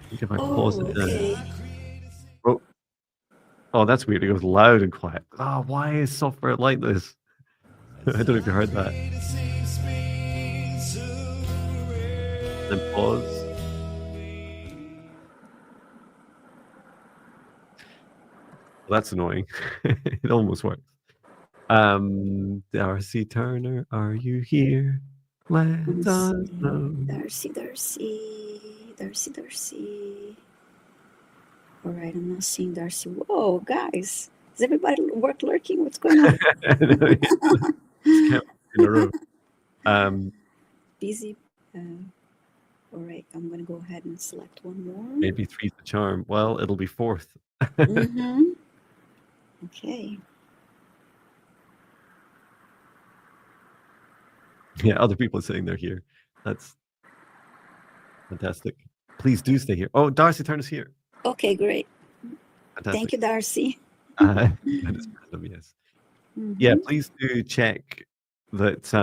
I think if I pause it now. Oh, that's weird. It goes loud and quiet. Oh, why is software like this? I don't know if you heard that. Then pause. Well, that's annoying. It almost works. Darcy Turner, are you here? Let us know. Darcy. All right, I'm not seeing Darcy. Whoa, guys. Is everybody work lurking? What's going on? It's count in a row. Busy. All right, I'm going to go ahead and select one more. Maybe three's the charm. Well, it'll be fourth. Mm-hmm. Okay. Yeah, other people are saying they're here. That's fantastic. Please do stay here. Oh, Darcy Turner's here. Okay, great. Fantastic. Thank you, Darcy. That is random, yes. Mm-hmm. Yeah, please do check that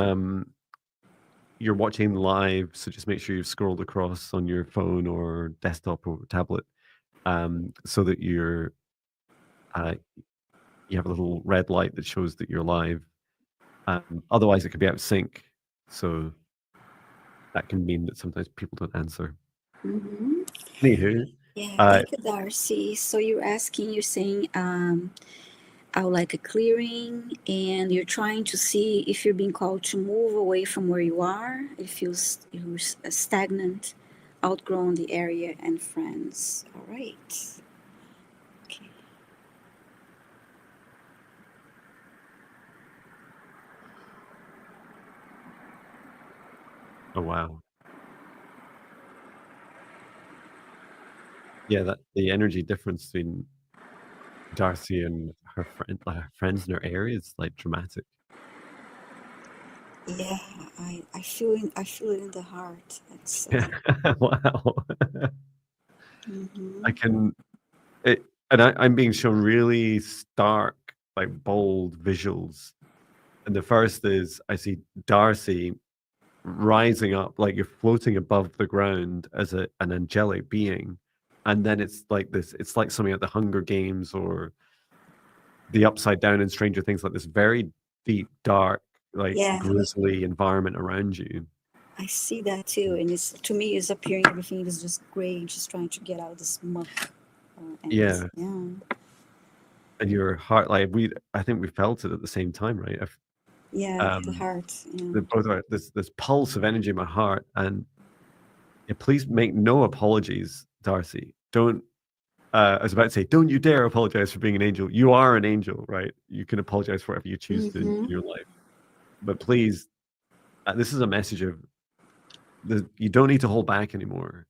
you're watching live. So just make sure you've scrolled across on your phone or desktop or tablet, so that you have a little red light that shows that you're live. Otherwise, it could be out of sync. So that can mean that sometimes people don't answer. Mm-hmm. Anywho, yeah, thank you, Darcy. So you're saying, I would like a clearing, and you're trying to see if you're being called to move away from where you are. It feels you're stagnant, outgrown the area and friends. All right. Okay. Oh wow. Yeah, that the energy difference between Darcy and her friends in her area is like dramatic. Yeah, I feel it in the heart. It's Wow. mm-hmm. I can and I'm being shown really stark, like bold visuals. And the first is I see Darcy rising up, like you're floating above the ground as an angelic being. And then it's like this, it's like something at the Hunger Games or the Upside Down in Stranger Things, like this very deep, dark like Yeah, grisly environment around you. I see that too. And it's, to me, it's appearing everything is just gray, just trying to get out of this muck. And Yeah, yeah, and your heart, like I think we felt it at the same time, right? yeah, the Um, heart. Yeah. the both are this pulse of energy in my heart, and yeah, please make no apologies, Darcy. Don't. I was about to say, don't you dare apologize for being an angel. You are an angel, right? You can apologize for whatever you choose to in Mm-hmm. your life, but please, this is a message of you don't need to hold back anymore.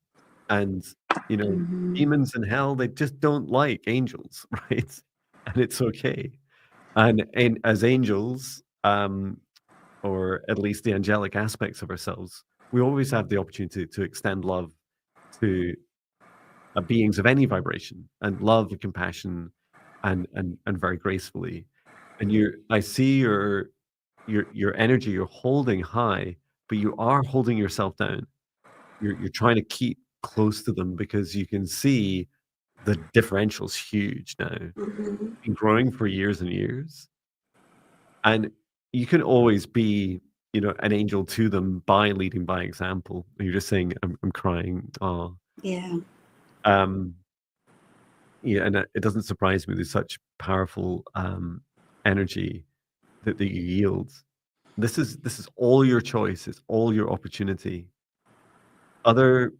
And Mm-hmm. demons in hell, they just don't like angels, right? And it's okay. And as angels, or at least the angelic aspects of ourselves, we always have the opportunity to extend love to beings of any vibration, and love and compassion, and very gracefully. And I see your energy you're holding high, but you are holding yourself down. You're trying to keep close to them because you can see the differential's huge now. Mm-hmm. Been growing for years and years, and you can always be, an angel to them by leading by example. And you're just saying, I'm crying. Oh, Yeah. um, yeah, and it doesn't surprise me. There's such powerful energy that you yield. This is all your choice. It's all your opportunity. Other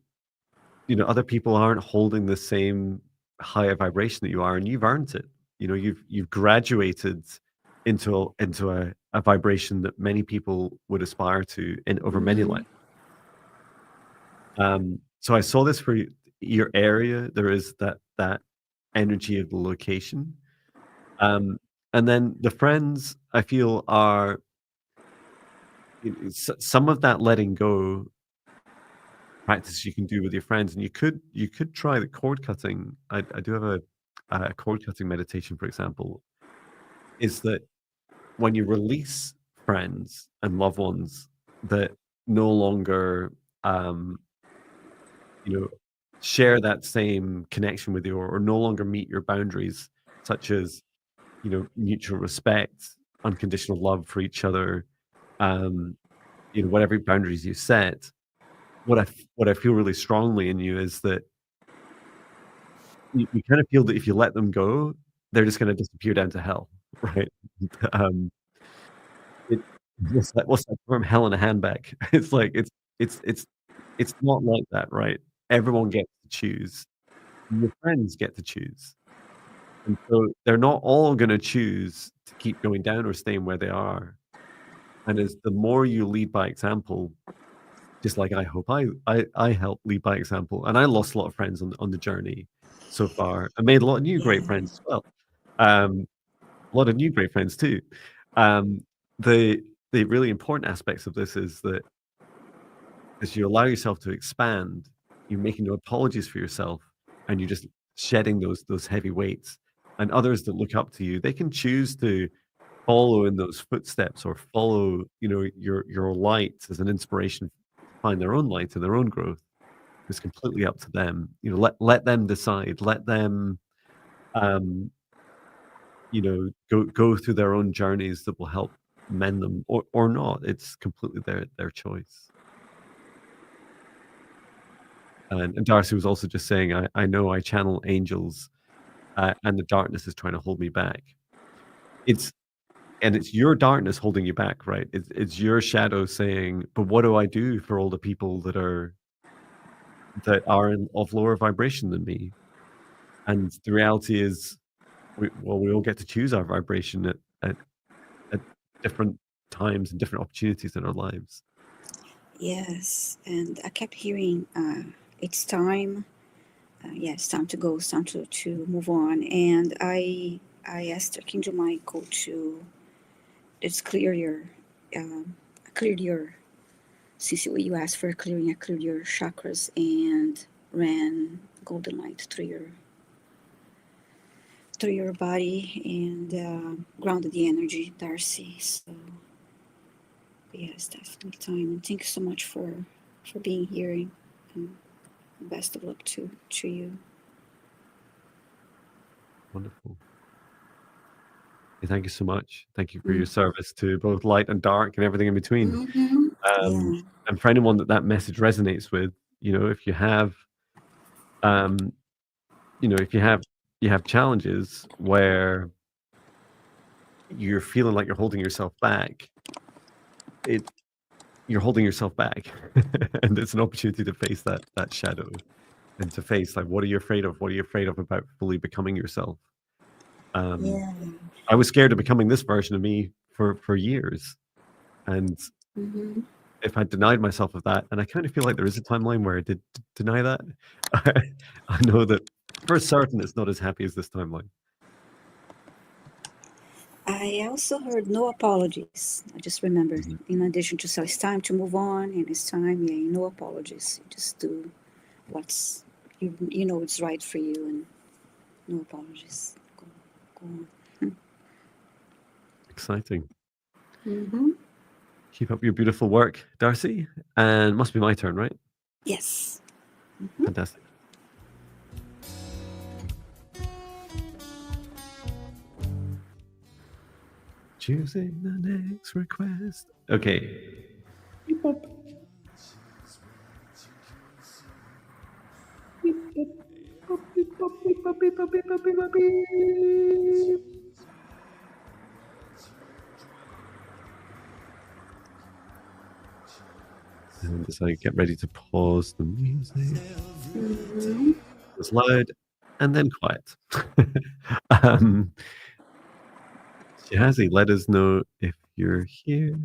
other people aren't holding the same higher vibration that you are, and you've earned it. You've graduated into a vibration that many people would aspire to in over many Mm-hmm. lives. So I saw this for your area. There is that energy of the location. And then the friends, I feel, are some of that letting go practice you can do with your friends, and you could try the cord cutting. I do have a cord cutting meditation, for example, is that when you release friends and loved ones that no longer um, you know share that same connection with you, or no longer meet your boundaries, such as mutual respect, unconditional love for each other, um, whatever boundaries you set. What I feel really strongly in you is that you kind of feel that if you let them go, they're just gonna disappear down to hell, right? Um, it what's that term? Hell in a handbag. It's like it's it's it's not like that, right? Everyone gets to choose. Your friends get to choose. And so they're not all gonna choose to keep going down or staying where they are. And as the more you lead by example, just like I hope I help lead by example, and I lost a lot of friends on the journey so far. I made a lot of new great Yeah. friends as well. Um, a lot of new great friends too. Um, the the really important aspects of this is that as you allow yourself to expand, you're making no apologies for yourself, and you're just shedding those heavy weights. And others that look up to you, they can choose to follow in those footsteps, or follow, your light as an inspiration to find their own light and their own growth. It's completely up to them. Let them decide. Let them, um, go through their own journeys that will help mend them, or not. It's completely their choice. And Darcy was also just saying, I know I channel angels, and the darkness is trying to hold me back. It's it's your darkness holding you back, right? It's your shadow saying, "But what do I do for all the people that are of lower vibration than me?" And the reality is, we all get to choose our vibration at at different times and different opportunities in our lives. Yes. And I kept hearing, it's time. Yeah, it's time to go. It's time to move on. And I asked Archangel Michael to just clear your, since you asked for clearing, I cleared your chakras and ran golden light through your body and grounded the energy, Darcy. So yes, definitely time. And thank you so much for being here. And best of luck to you. Wonderful. Thank you so much. Thank you for your service to both light and dark and everything in between. Mm-hmm. Yeah. And for anyone that message resonates with, if you have, if you have challenges where you're feeling like you're holding yourself back, you're holding yourself back, and it's an opportunity to face that shadow, and to face, like, what are you afraid of? What are you afraid of about fully becoming yourself? Yeah. I was scared of becoming this version of me for years, and Mm-hmm. if I denied myself of that, and I kind of feel like there is a timeline where I did deny that, I know that for certain it's not as happy as this timeline. I also heard no apologies. I just remember, in addition to say it's time to move on and it's time, yeah, no apologies. You just do what's you know it's right for you, and no apologies. Go on. Exciting. Mm-hmm. Keep up your beautiful work, Darcy. And must be my turn, right? Yes. Fantastic. Choosing the next request. Okay. Beep, boop. Beep, boop. Boop, beep, boop, beep, boop, beep, boop, beep, boop, beep, boop, beep. And as I get ready to pause the music, Mm-hmm. it's loud and then quiet. Jazzy, let us know if you're here.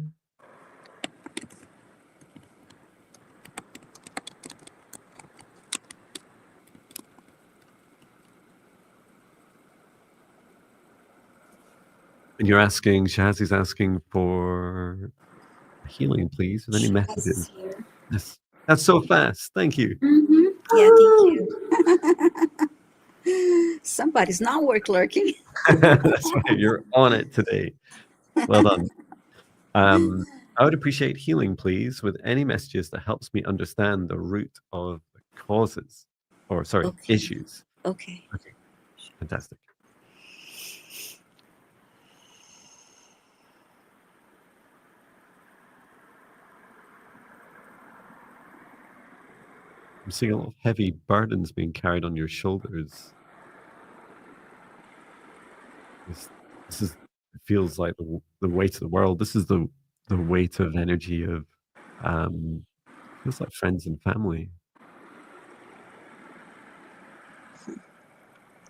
And you're asking, Shazzy's asking for healing, please, with any messages. Here. Yes. That's so fast. Thank you. Mm-hmm. Yeah, thank you. Somebody's not work lurking. That's right. You're on it today. Well done. I would appreciate healing, please, with any messages that helps me understand the root of the causes, or sorry, Okay. issues. Okay. Okay. Fantastic. I'm seeing a lot of heavy burdens being carried on your shoulders. This is, it feels like the weight of the world. This is the weight of energy of feels like friends and family.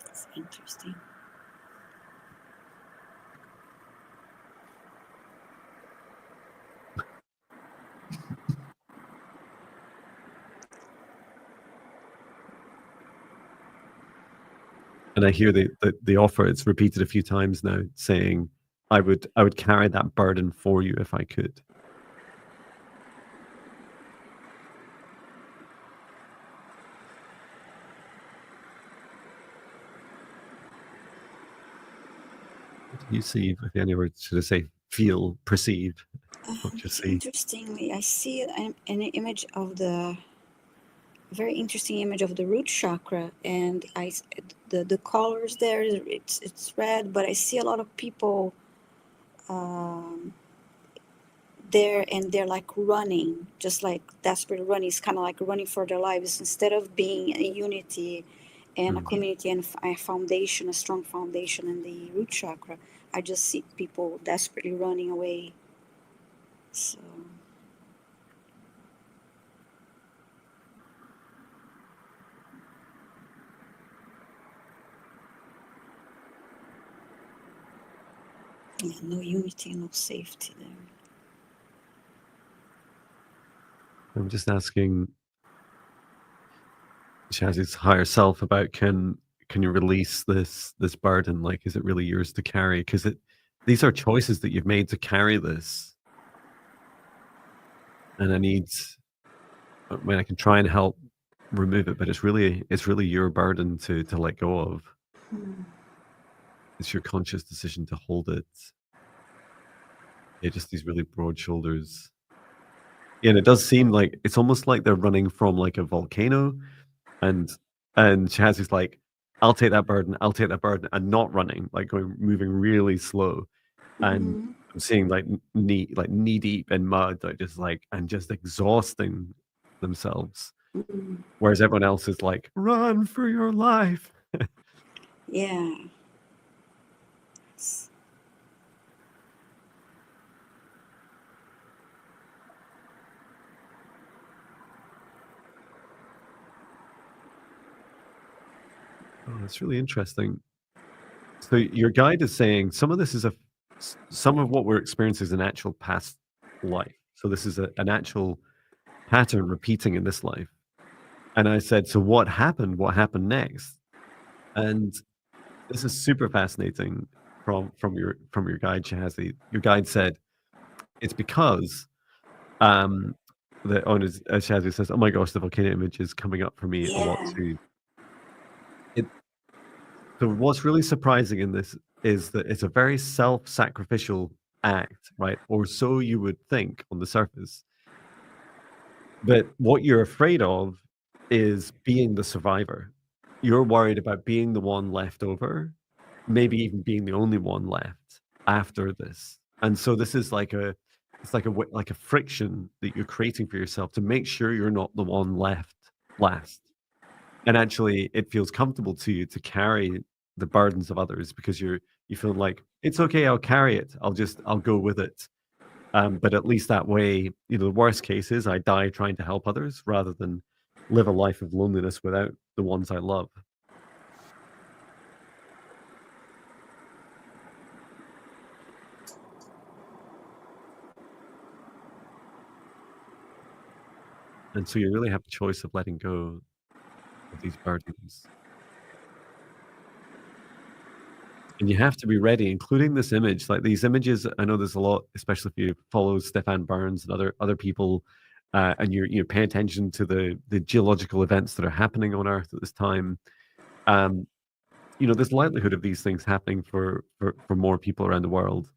That's interesting. And I hear the offer, it's repeated a few times now, saying, I would carry that burden for you if I could. What do you see? If any words, should I say feel, perceive? What do you see? Interestingly, I see an image of the very interesting image of the root chakra, and the colors there, it's red, but I see a lot of people there, and they're like running, just like desperate running. It's kind of like running for their lives instead of being a unity and a community and a foundation, a strong foundation in the root chakra. I just see people desperately running away. So yeah, no unity, no safety there. I'm just asking Shazzy's higher self about can you release this burden? Like, is it really yours to carry? Because these are choices that you've made to carry this, and I mean, I can try and help remove it, but it's really your burden to let go of. It's your conscious decision to hold it. Yeah, just these really broad shoulders. Yeah, and it does seem like it's almost like they're running from like a volcano, and Shazzy's like, I'll take that burden, I'll take that burden, and not running, like moving really slow. And Mm-hmm. I'm seeing like knee deep in mud, like just like and just exhausting themselves. Mm-hmm. Whereas everyone else is like, run for your life. Yeah. It's- Oh, that's really interesting. So your guide is saying some of this is some of what we're experiencing is an actual past life. So this is an actual pattern repeating in this life. And I said, so what happened? What happened next? And this is super fascinating from your guide, Shahazi. Your guide said it's because um the owners, as Shahazi says, oh my gosh, the volcano image is coming up for me a lot yeah. too. It So what's really surprising in this is that it's a very self-sacrificial act, right? Or so you would think on the surface. But what you're afraid of is being the survivor. You're worried about being the one left over, maybe even being the only one left after this. And so this is like like a friction that you're creating for yourself to make sure you're not the one left last. And actually, it feels comfortable to you to carry the burdens of others because you feel like it's okay. I'll carry it. I'll go with it. But at least that way, the worst case is I die trying to help others rather than live a life of loneliness without the ones I love. And so you really have the choice of letting go of these burdens. And you have to be ready, including this image. Like these images, I know there's a lot, especially if you follow Stefan Burns and other people, and you're paying attention to the geological events that are happening on Earth at this time. Um, there's likelihood of these things happening for more people around the world.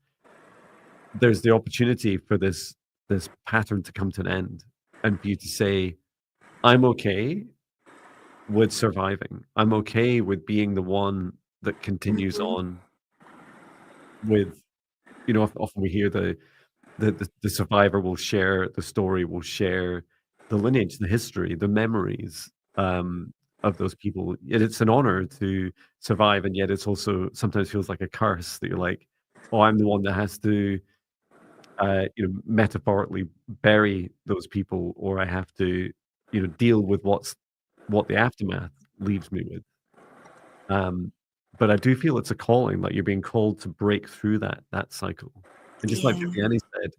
There's the opportunity for this pattern to come to an end, and for you to say, "I'm okay with surviving. I'm okay with being the one that continues Mm-hmm. on with." Often we hear the survivor will share the story, will share the lineage, the history, the memories, of those people. Yet it's an honor to survive, and yet it's also sometimes feels like a curse that you're like, "Oh, I'm the one that has to, metaphorically bury those people, or I have to, deal with what the aftermath leaves me with." Um, but I do feel it's a calling, like you're being called to break through that cycle. And just like Yeah. Viviane said,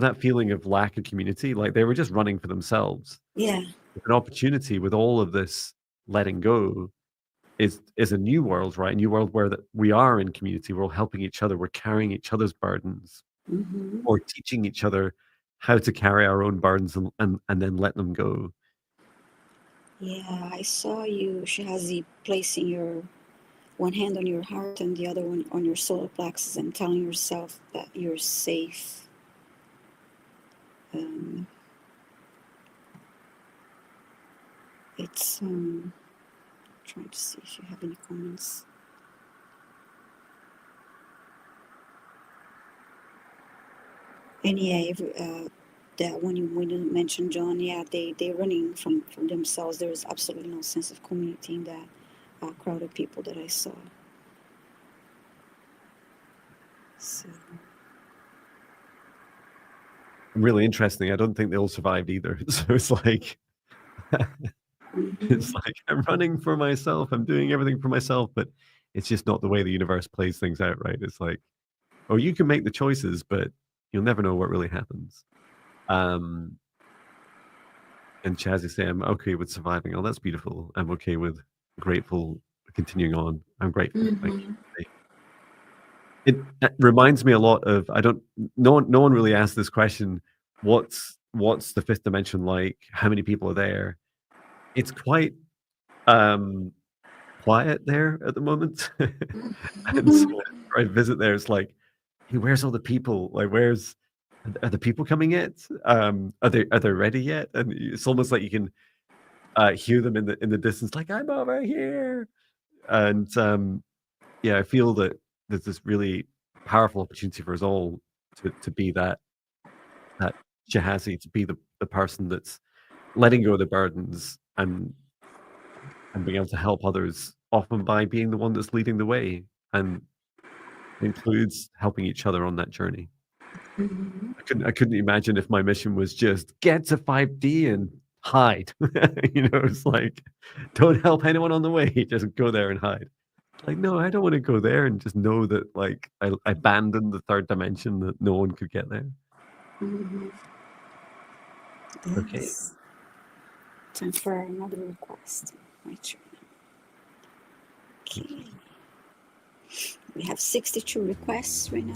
that feeling of lack of community, like they were just running for themselves. Yeah. An opportunity with all of this letting go is a new world, right? A new world where that we are in community, we're all helping each other, we're carrying each other's burdens, Mm-hmm. or teaching each other how to carry our own burdens and then let them go. Yeah. I saw you, Shahazi, placing your one hand on your heart and the other one on your solar plexus and telling yourself that you're safe. Um, it's trying to see if you have any comments. And yeah, that when you mentioned John, yeah, they're running from themselves. There's absolutely no sense of community in that crowd of people that I saw. So Really interesting. I don't think they all survived either. So it's like mm-hmm. it's like I'm running for myself. I'm doing everything for myself, but it's just not the way the universe plays things out, right? It's like, oh, you can make the choices, but you'll never know what really happens. Um, and Chaz is saying, I'm okay with surviving. Oh, that's beautiful. I'm okay with grateful, continuing on. I'm grateful. Thank Mm-hmm. you. It reminds me a lot of I don't no one really asked this question. What's the fifth dimension like? How many people are there? It's quite um quiet there at the moment. And so whenever I visit there, it's like, hey, where's all the people? Like, are the people coming yet? Are they ready yet? And it's almost like you can hear them in the distance, like, I'm over here. And yeah, I feel that there's this really powerful opportunity for us all to be that Jahazi, to be the person that's letting go of the burdens and being able to help others, often by being the one that's leading the way, and includes helping each other on that journey. Mhm. I couldn't imagine if my mission was just get to 5D and hide. It's like, don't help anyone on the way, just go there and hide. Like, no, I don't want to go there and just know that like I abandoned the third dimension, that no one could get there. Mhm. Okay. Yes. Time for another request. My turn. Thank you. Okay. We have 62 requests right now.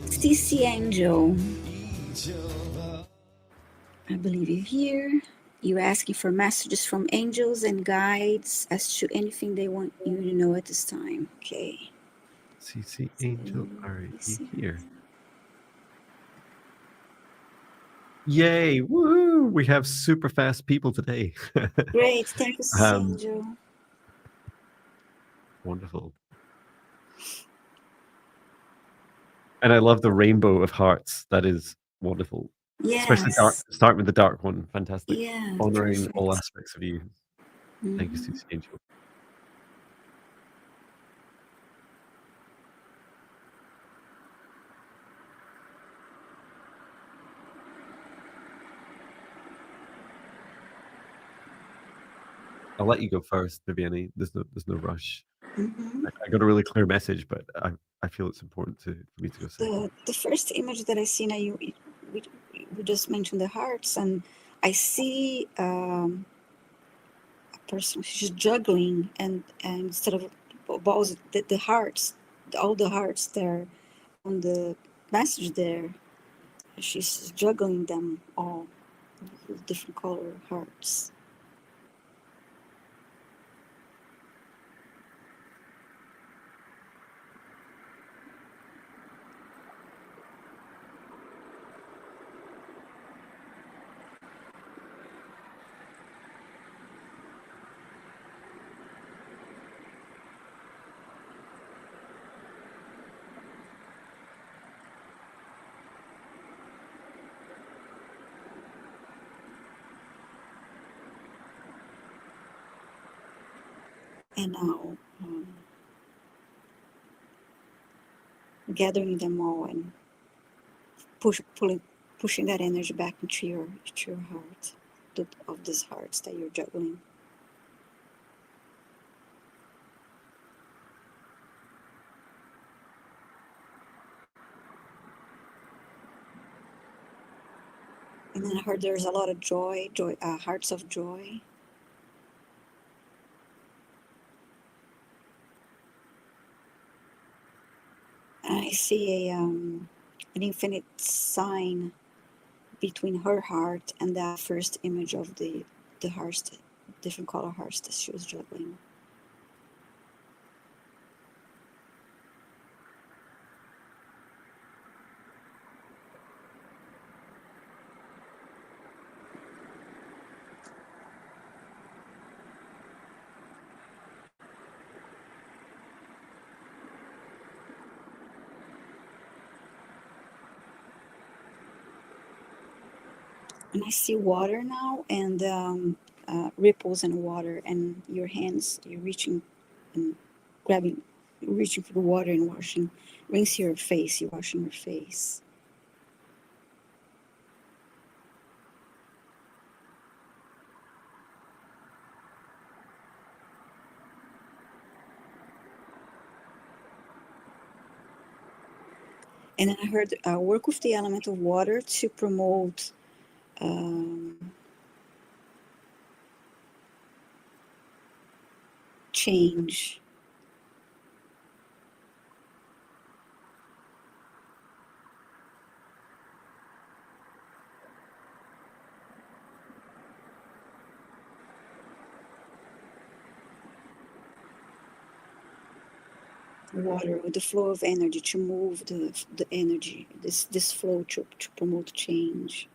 CC Angel, I believe you're here. You're asking for messages from angels and guides as to anything they want you to know at this time. Okay. CC Angel, are you here? Yay! Woo! We have super fast people today. Great. Thank you, CC um, Angel. Wonderful. And I love the rainbow of hearts. That is wonderful. Especially Yes. start with the dark one. Fantastic. Yeah, Honoring all perfect. aspects of you. Thank you, Mm-hmm. CC Angel. I'll let you go first, Viviane. There's no rush. Mm-hmm. I got a really clear message, but I feel it's important for me to go second. The first image that I see now, we just mentioned the hearts, and I see a person. She's juggling, and instead of balls, the hearts, all the hearts there on the message there, she's juggling them all with different color hearts. And now gathering them all and pushing that energy back into your heart, of these hearts that you're juggling. And then I heard there's a lot of joy, hearts of joy. And I see an infinite sign between her heart and that first image of the hearts, different color hearts that she was juggling. And I see water now, and ripples in water, and your hands, you're reaching and grabbing, reaching for the water and washing, rinse your face, you're washing your face. And then I heard work with the element of water to promote change. water, with the flow of energy, to move the energy, this flow to promote change.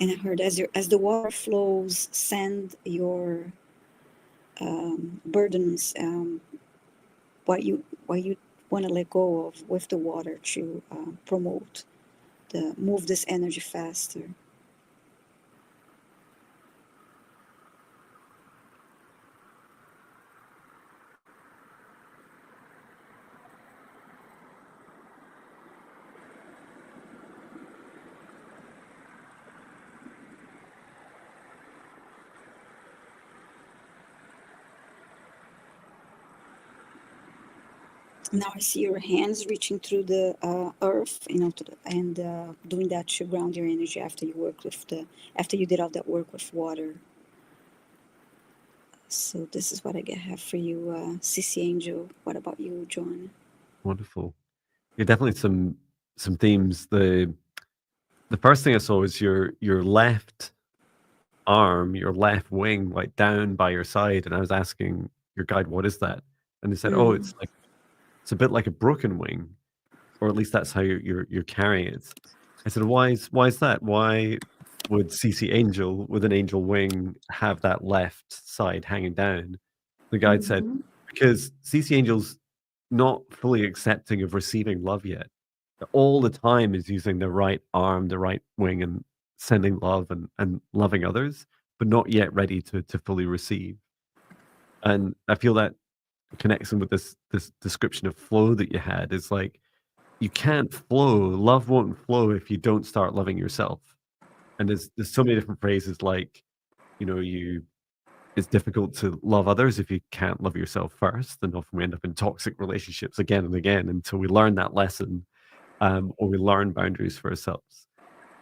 And I heard, as the water flows, send your burdens, what you want to let go of with the water, to promote the move this energy faster. Now I see your hands reaching through the earth, and doing that to ground your energy after you did all that work with water. So this is what I have for you, CC Angel. What about you, Jon? Wonderful. Yeah, definitely some themes. The first thing I saw was your left arm, your left wing, like down by your side, and I was asking your guide, "What is that?" And they said, "Oh, Mm. it's a bit like a broken wing, or at least that's how you're carrying it." I said, "Why is that? Why would CC Angel with an angel wing have that left side hanging down?" The guide said, Mm-hmm. "Because CC Angel's not fully accepting of receiving love yet. All the time is using the right arm, the right wing, and sending love and loving others, but not yet ready to fully receive." And I feel that connects in with this description of flow that you had. Is like you can't flow. Love won't flow if you don't start loving yourself. And there's so many different phrases like, you it's difficult to love others if you can't love yourself first, and often we end up in toxic relationships again and again until we learn that lesson, or we learn boundaries for ourselves.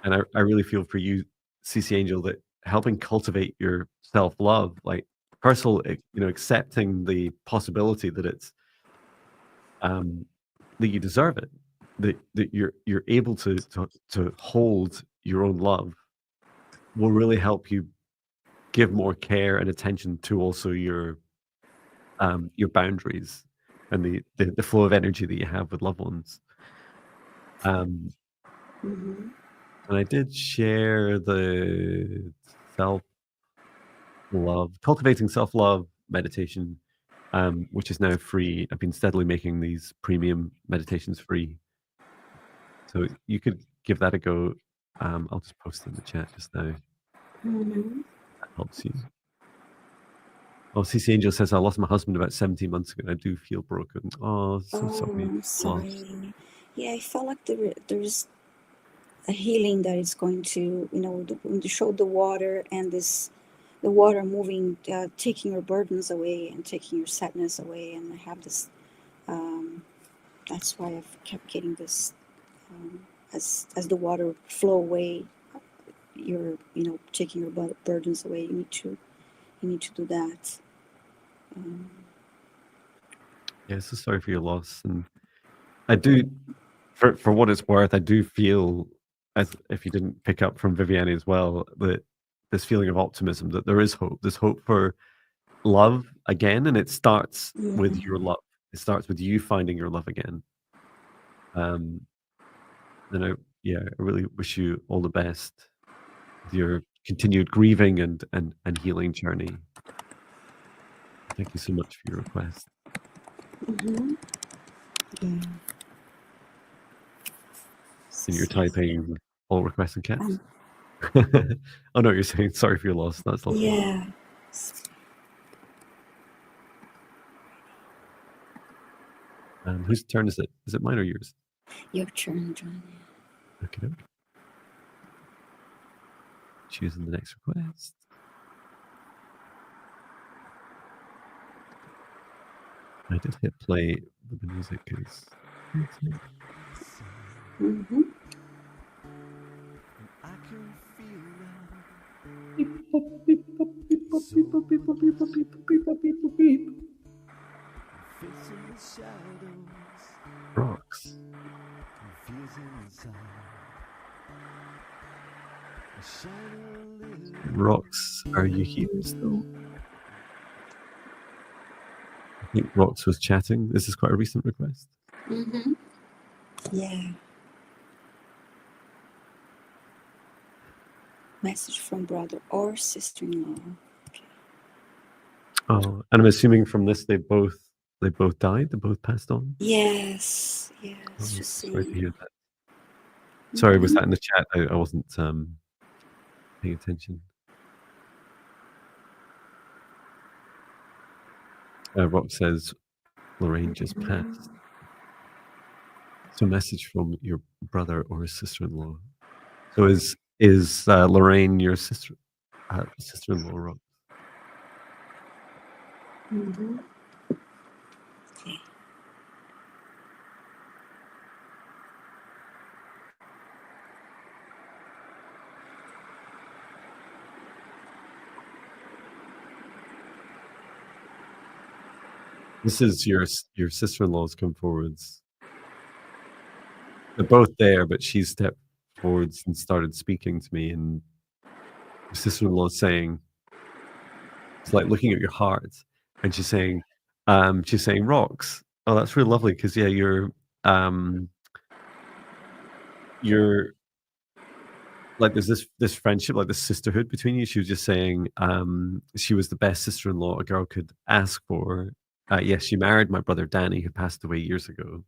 And I really feel for you, CC Angel, that helping cultivate your self love, like first of all, accepting the possibility that it's um, that you deserve it, that you're able to hold your own love will really help you give more care and attention to also your boundaries and the flow of energy that you have with loved ones. Um, Mm-hmm. and I did share the self love, cultivating self love meditation, which is now free. I've been steadily making these premium meditations free, so you could give that a go. I'll just post it in the chat just now. Mm-hmm. That helps you. Oh, CC Angel says, I lost my husband about 17 months ago and I do feel broken. Oh, so Oh, sorry. I'm Lost. sorry. Yeah, I felt like there's a healing that is going to, when you show the water, and the water moving, taking your burdens away and taking your sadness away. And I have this, um, that's why I've kept getting this, as the water flow away, taking your burdens away. You need to do that. Um, Yeah, so sorry for your loss. And I do, for what it's worth, I do feel, as if you didn't pick up from Viviane as well, that this feeling of optimism, that there is hope. There's hope for love again, and it starts with yeah. your love. It starts with you finding your love again. Um, and I really wish you all the best with your continued grieving and healing journey. Thank you so much for your request. Mm-hmm. Yeah. And you're So, typing all requests in caps? um, Oh no, you're saying sorry for your loss. That's lovely. yeah. Whose turn is it? Is it mine or yours? Your turn, Jon. Okay, okay. Choosing the next request. I did hit play with the music because Mm-hmm. rocks. Rox, are you here still? I think Rox was chatting. This is quite a recent request. Mm-hmm. Yeah. Message from brother or sister-in-law. Okay. Oh, and I'm assuming from this they both died. They both passed on. Yes. Yes. Oh, Just sorry to seeing. hear that. Sorry, was Mhm. that in the chat? I wasn't paying attention. Rox says Lorraine just passed. So a message from your brother or his sister-in-law. So is Lorraine your sister-in-law, Rox? Mhm. Okay. This is your sister-in-law's come forwards. They're both there, but she stepped forwards and started speaking to me, and your sister-in-law is saying, it's like looking at your heart, and she's saying, "Rox, oh, that's really lovely because yeah, you're like there's this friendship, like this sisterhood between you." She was just saying, she was the best sister-in-law a girl could ask for. Yes, she married my brother Danny, who passed away years ago.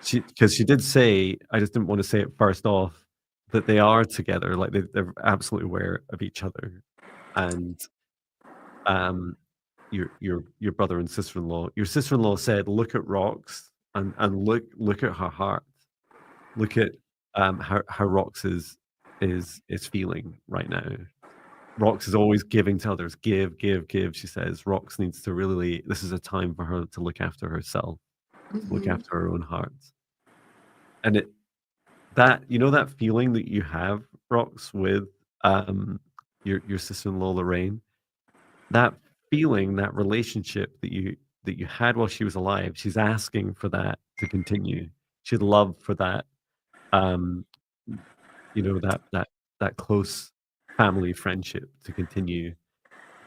Because she did say, I just didn't want to say it first off, that they are together, like they're absolutely aware of each other, and um, your brother and sister-in-law. Your sister-in-law said, "Look at Rox and look at her heart. Look at how Rox is feeling right now. Rox is always giving to others, give, give, give." She says Rox needs to really. This is a time for her to look after herself, to look Mhm. after her own heart, and that that feeling that you have, Rox, with your sister-in-law Lorraine, that feeling, that relationship that you had while she was alive, she's asking for that to continue. She'd love for that, um, that close family friendship to continue,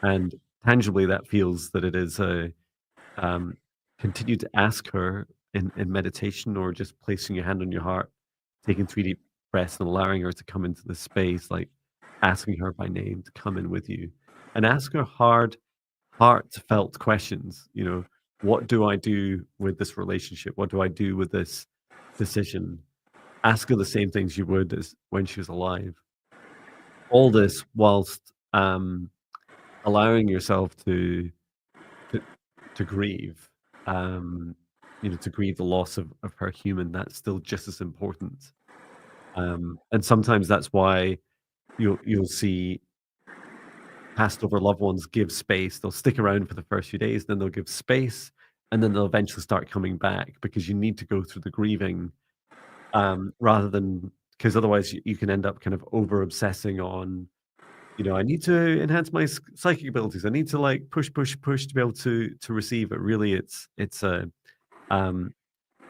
and tangibly, that feels that it is a um, continue to ask her in meditation or just placing your hand on your heart, taking 3 deep breaths and allowing her to come into the space, like asking her by name to come in with you and ask her hard, heartfelt questions. What do I do with this relationship? What do I do with this decision? Ask her the same things you would as when she was alive. All this whilst allowing yourself to to grieve, um, to grieve the loss of her human. That's still just as important. And sometimes that's why you'll see passed over loved ones give space. They'll stick around for the first few days, then they'll give space, and then they'll eventually start coming back because you need to go through the grieving, rather than because otherwise you can end up kind of over obsessing on, I need to enhance my psychic abilities. I need to like push, push, push to be able to receive it. Really, um,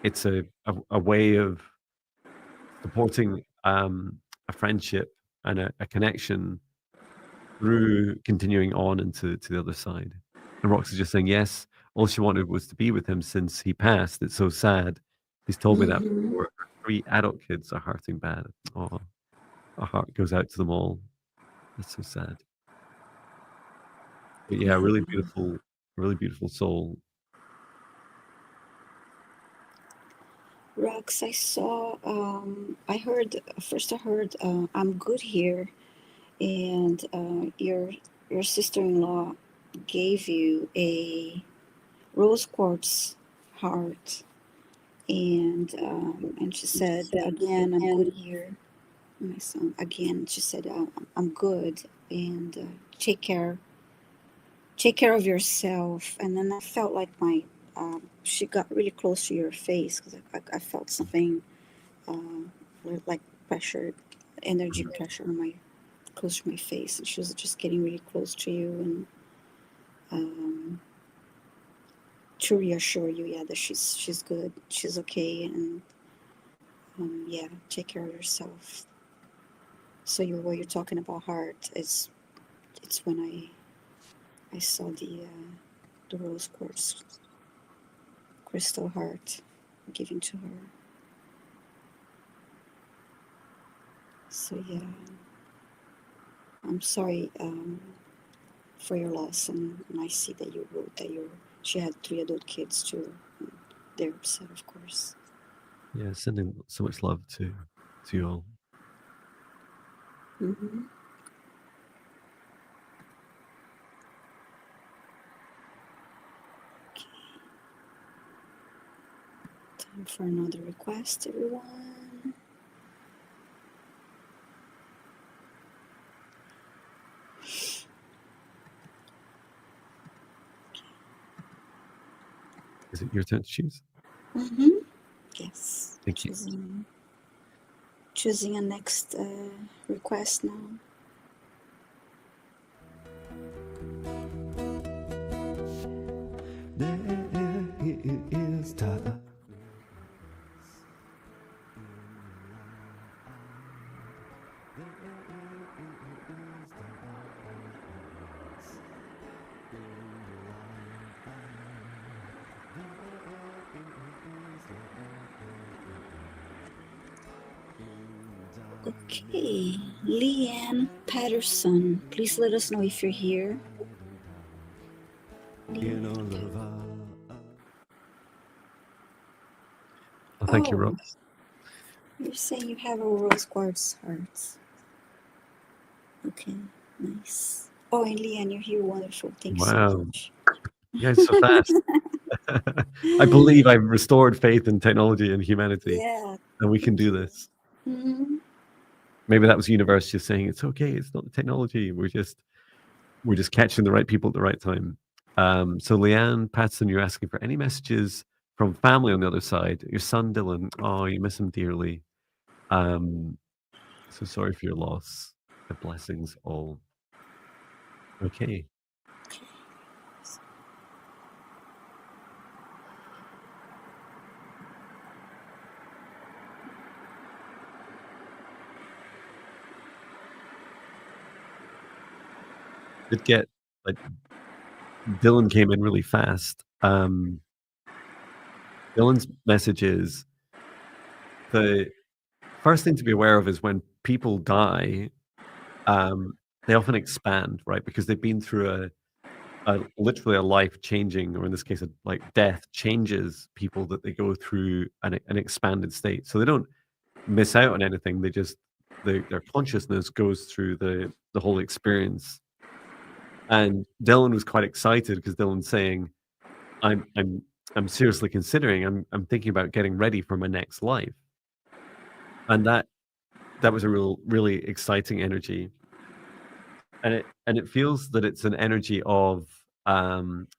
it's a way of supporting a friendship and a connection through continuing on into the other side. And Rox is just saying, yes, all she wanted was to be with him since he passed. It's so sad. He's told me that Mhm. before. Her 3 adult kids are hurting bad. Oh, our heart goes out to them all. That's so sad. But yeah, Yeah. really beautiful soul. Rox, I saw. I heard first. I heard. I'm good here, and your sister-in-law gave you a rose quartz heart, and she said again, I'm good here, my son. Again, she said, I'm good, and take care of yourself. And then I felt like my she got really close to your face because I felt something like pressure, energy pressure on my close to my face, and she was just getting really close to you and um, to reassure you, yeah, that she's good, she's okay, and yeah, take care of yourself. So you were you talking about heart? It's when I saw the rose quartz crystal heart given to her. So yeah, I'm sorry for your loss, and I see that you wrote that she had 3 adult kids too. And they're upset, of course. Yeah, sending so much love to you all. Mm-hmm. Okay, time for another request, everyone. Is it your turn to choose? Mm-hmm. Yes, Thank you. choosing a next request now. There is time. Okay, Leanne Patterson, please let us know if you're here. Oh, thank you, Oh, Rose. you're saying you have a rose quartz heart. Okay, nice. Oh, and Leanne, you're here. Wonderful. Thank you so Wow. much. You guys so fast. I believe I've restored faith in technology and humanity, Yeah, and we can thank do you. this. Mm-hmm. Maybe that was the universe just saying it's okay. It's not the technology. We're just catching the right people at the right time. So Leanne Patson, you're asking for any messages from family on the other side. Your son Dylan. Oh, you miss him dearly. Um, so sorry for your loss. The blessings all. Okay. Did get like Dylan came in really fast. Dylan's message is the first thing to be aware of is when people die, they often expand, right? Because they've been through literally a life changing, or in this case, like death changes people that they go through an expanded state. So they don't miss out on anything. They just their consciousness goes through the whole experience. And Dylan was quite excited because Dylan's saying, "I'm I'm I'm seriously considering. I'm thinking about getting ready for my next life." And that was a really exciting energy. And it feels that it's an energy of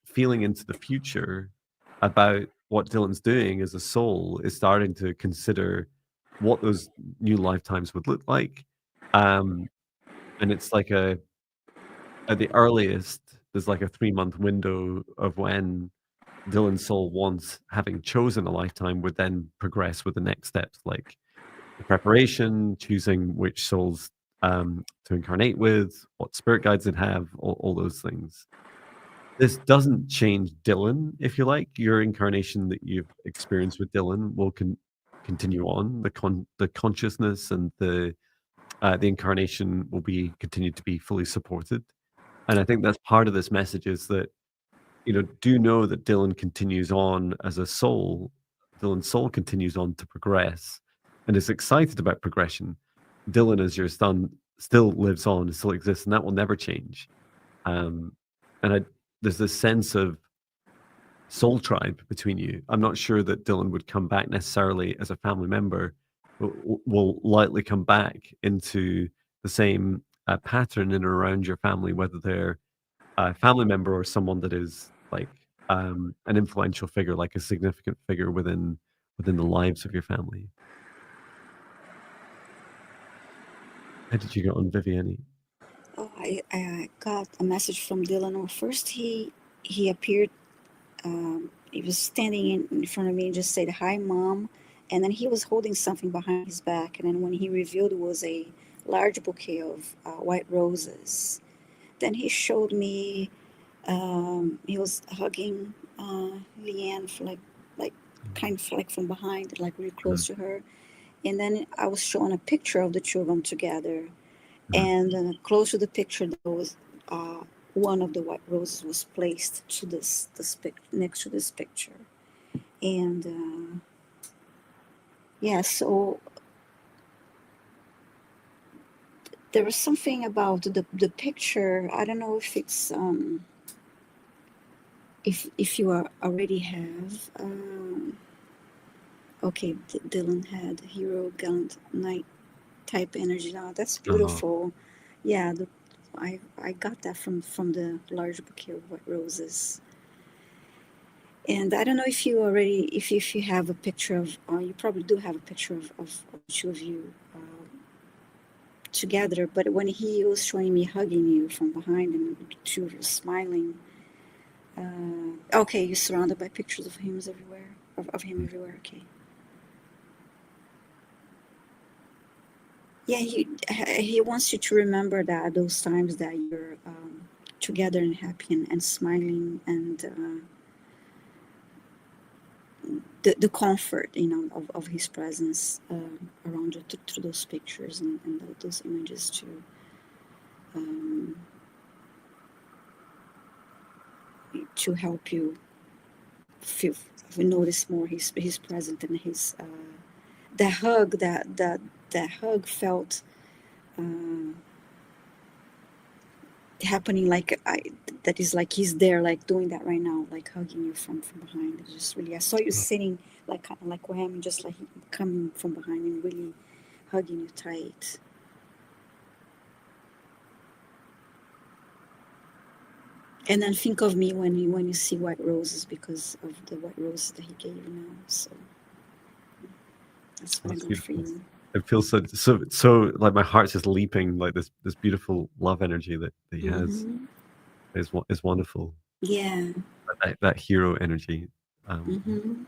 feeling into the future about what Dylan's doing as a soul is starting to consider what those new lifetimes would look like. Um, and it's like at the earliest, there's like a 3-month window of when Dylan's soul, once having chosen a lifetime, would then progress with the next steps, like the preparation, choosing which souls to incarnate with, what spirit guides it have, all those things. This doesn't change Dylan, if you like. Your incarnation that you've experienced with Dylan will continue on. The consciousness and the incarnation will be continued to be fully supported. And I think that's part of this message is that, do know that Dylan continues on as a soul. Dylan's soul continues on to progress and is excited about progression. Dylan, as your son, still lives on, still exists, and that will never change. Um, and there's this sense of soul tribe between you. I'm not sure that Dylan would come back necessarily as a family member, but will likely come back into the same pattern in and around your family, whether they're a family member or someone that is like an influential figure, like a significant figure within the lives of your family. How did you get on, Viviane? Oh, I got a message from Dylan. Well, first, he appeared. He was standing in front of me and just said, "Hi, mom," and then he was holding something behind his back. And then when he revealed it was a large bouquet of white roses. Then he showed me he was hugging Leanne for like kind of like from behind, like really close to her. And then I was shown a picture of the two of them together. Mhm. And close to the picture, there was one of the white roses was placed to next to this picture. And yeah, so there was something about the picture. I don't know if it's if you are already have okay, Dylan had hero gallant knight type energy. Now that's Oh, beautiful. Yeah, I got that from the large bouquet of white roses. And I don't know if you already if you have a picture of you probably do have a picture of the two of you together. But when he was showing me hugging you from behind and the two of you smiling, okay, you're surrounded by pictures of him everywhere of him everywhere. Okay. Yeah, he wants you to remember that those times that you're together and happy and smiling and the comfort of his presence around you through those pictures and those images um, to help you feel notice more his presence and his the hug that hug felt uh, happening like that is like he's there like doing that right now like hugging you from behind. It's just really I saw you sitting like kind of like wham just like coming from behind and really hugging you tight. And then think of me when you see white roses because of the white roses that he gave you now. So that's what I that's got for beautiful. you. It feels so like my heart's just leaping like this beautiful love energy that he has Mm-hmm. is wonderful. Yeah. That hero energy. Um, Mm-hmm.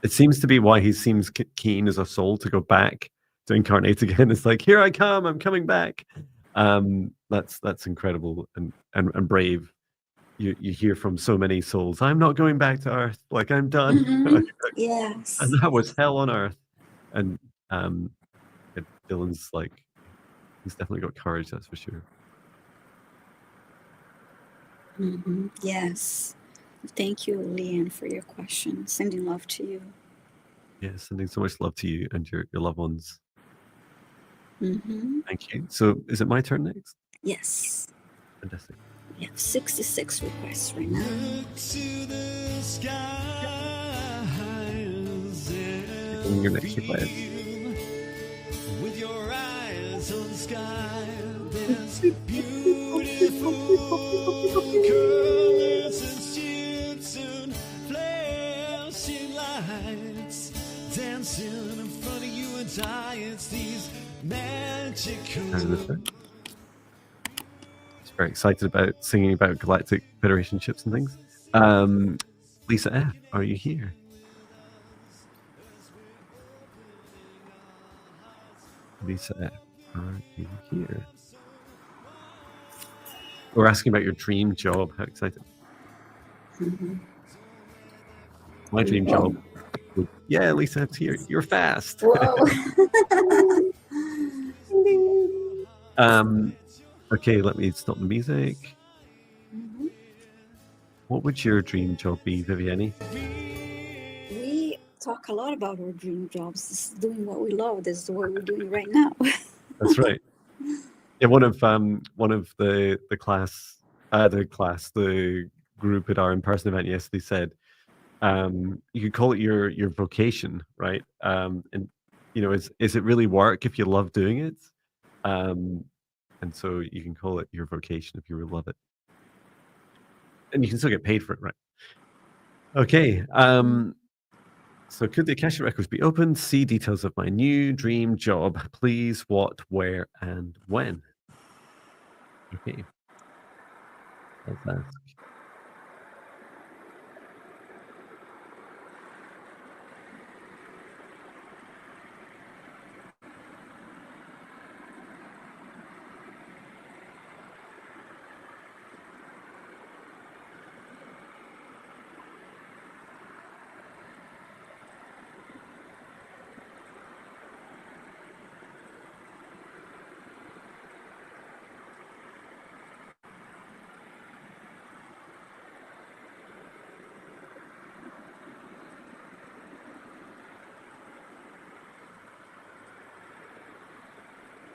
it seems to be why he seems keen as a soul to go back to incarnate again. It's like, here I come, I'm coming back. That's incredible and brave. You hear from so many souls, I'm not going back to Earth. Like I'm done. Mm-hmm. And Yes. that was hell on Earth. And Dylan's like, he's definitely got courage, that's for sure. Mm-hmm. Yes. Thank you, Leanne, for your question. Sending love to you. Yeah, sending so much love to you and your loved ones. Mm-hmm. Thank you. So is it my turn next? Yes. Fantastic. We have 66 requests right now. Look to the skies And your next request. with your eyes on the sky. There's beautiful colors and shoots and flashing lights dancing in front of you and I. It's these magical. Just very excited about singing about galactic federation ships and things. Lisa F, are you here? Lisa F, are you here? We're asking about your dream job. How excited! Mm-hmm. My dream job. Yeah, Lisa F's here. You're fast. Whoa. Okay, let me stop the music. Mm-hmm. What would your dream job be, Viviane? We talk a lot about our dream jobs. This is doing what we love. This is what we're doing right now. That's right. Yeah, one of the group at our in-person event yesterday said you could call it your vocation, right? And is it really work if you love doing it? And so you can call it your vocation if you really love it, and you can still get paid for it, right? Okay. So could the Akashic records be opened? See details of my new dream job, please. What, where, and when? Okay. Let's ask.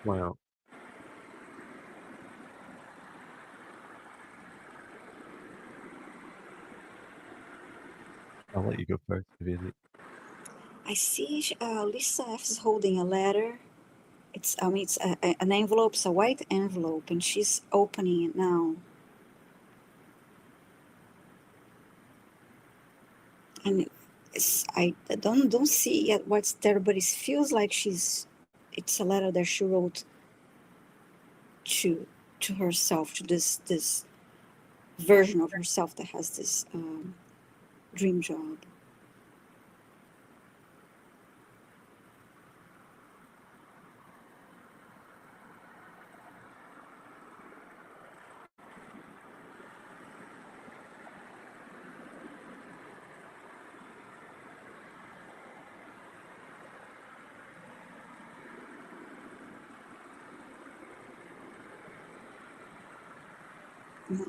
Wow. I'll let you go first, Viviane. I see Lisa F is holding a letter. It's an envelope. It's a white envelope, and she's opening it now. And I don't see yet what's there, but it feels like it's a letter that she wrote to herself, to this version of herself that has this dream job.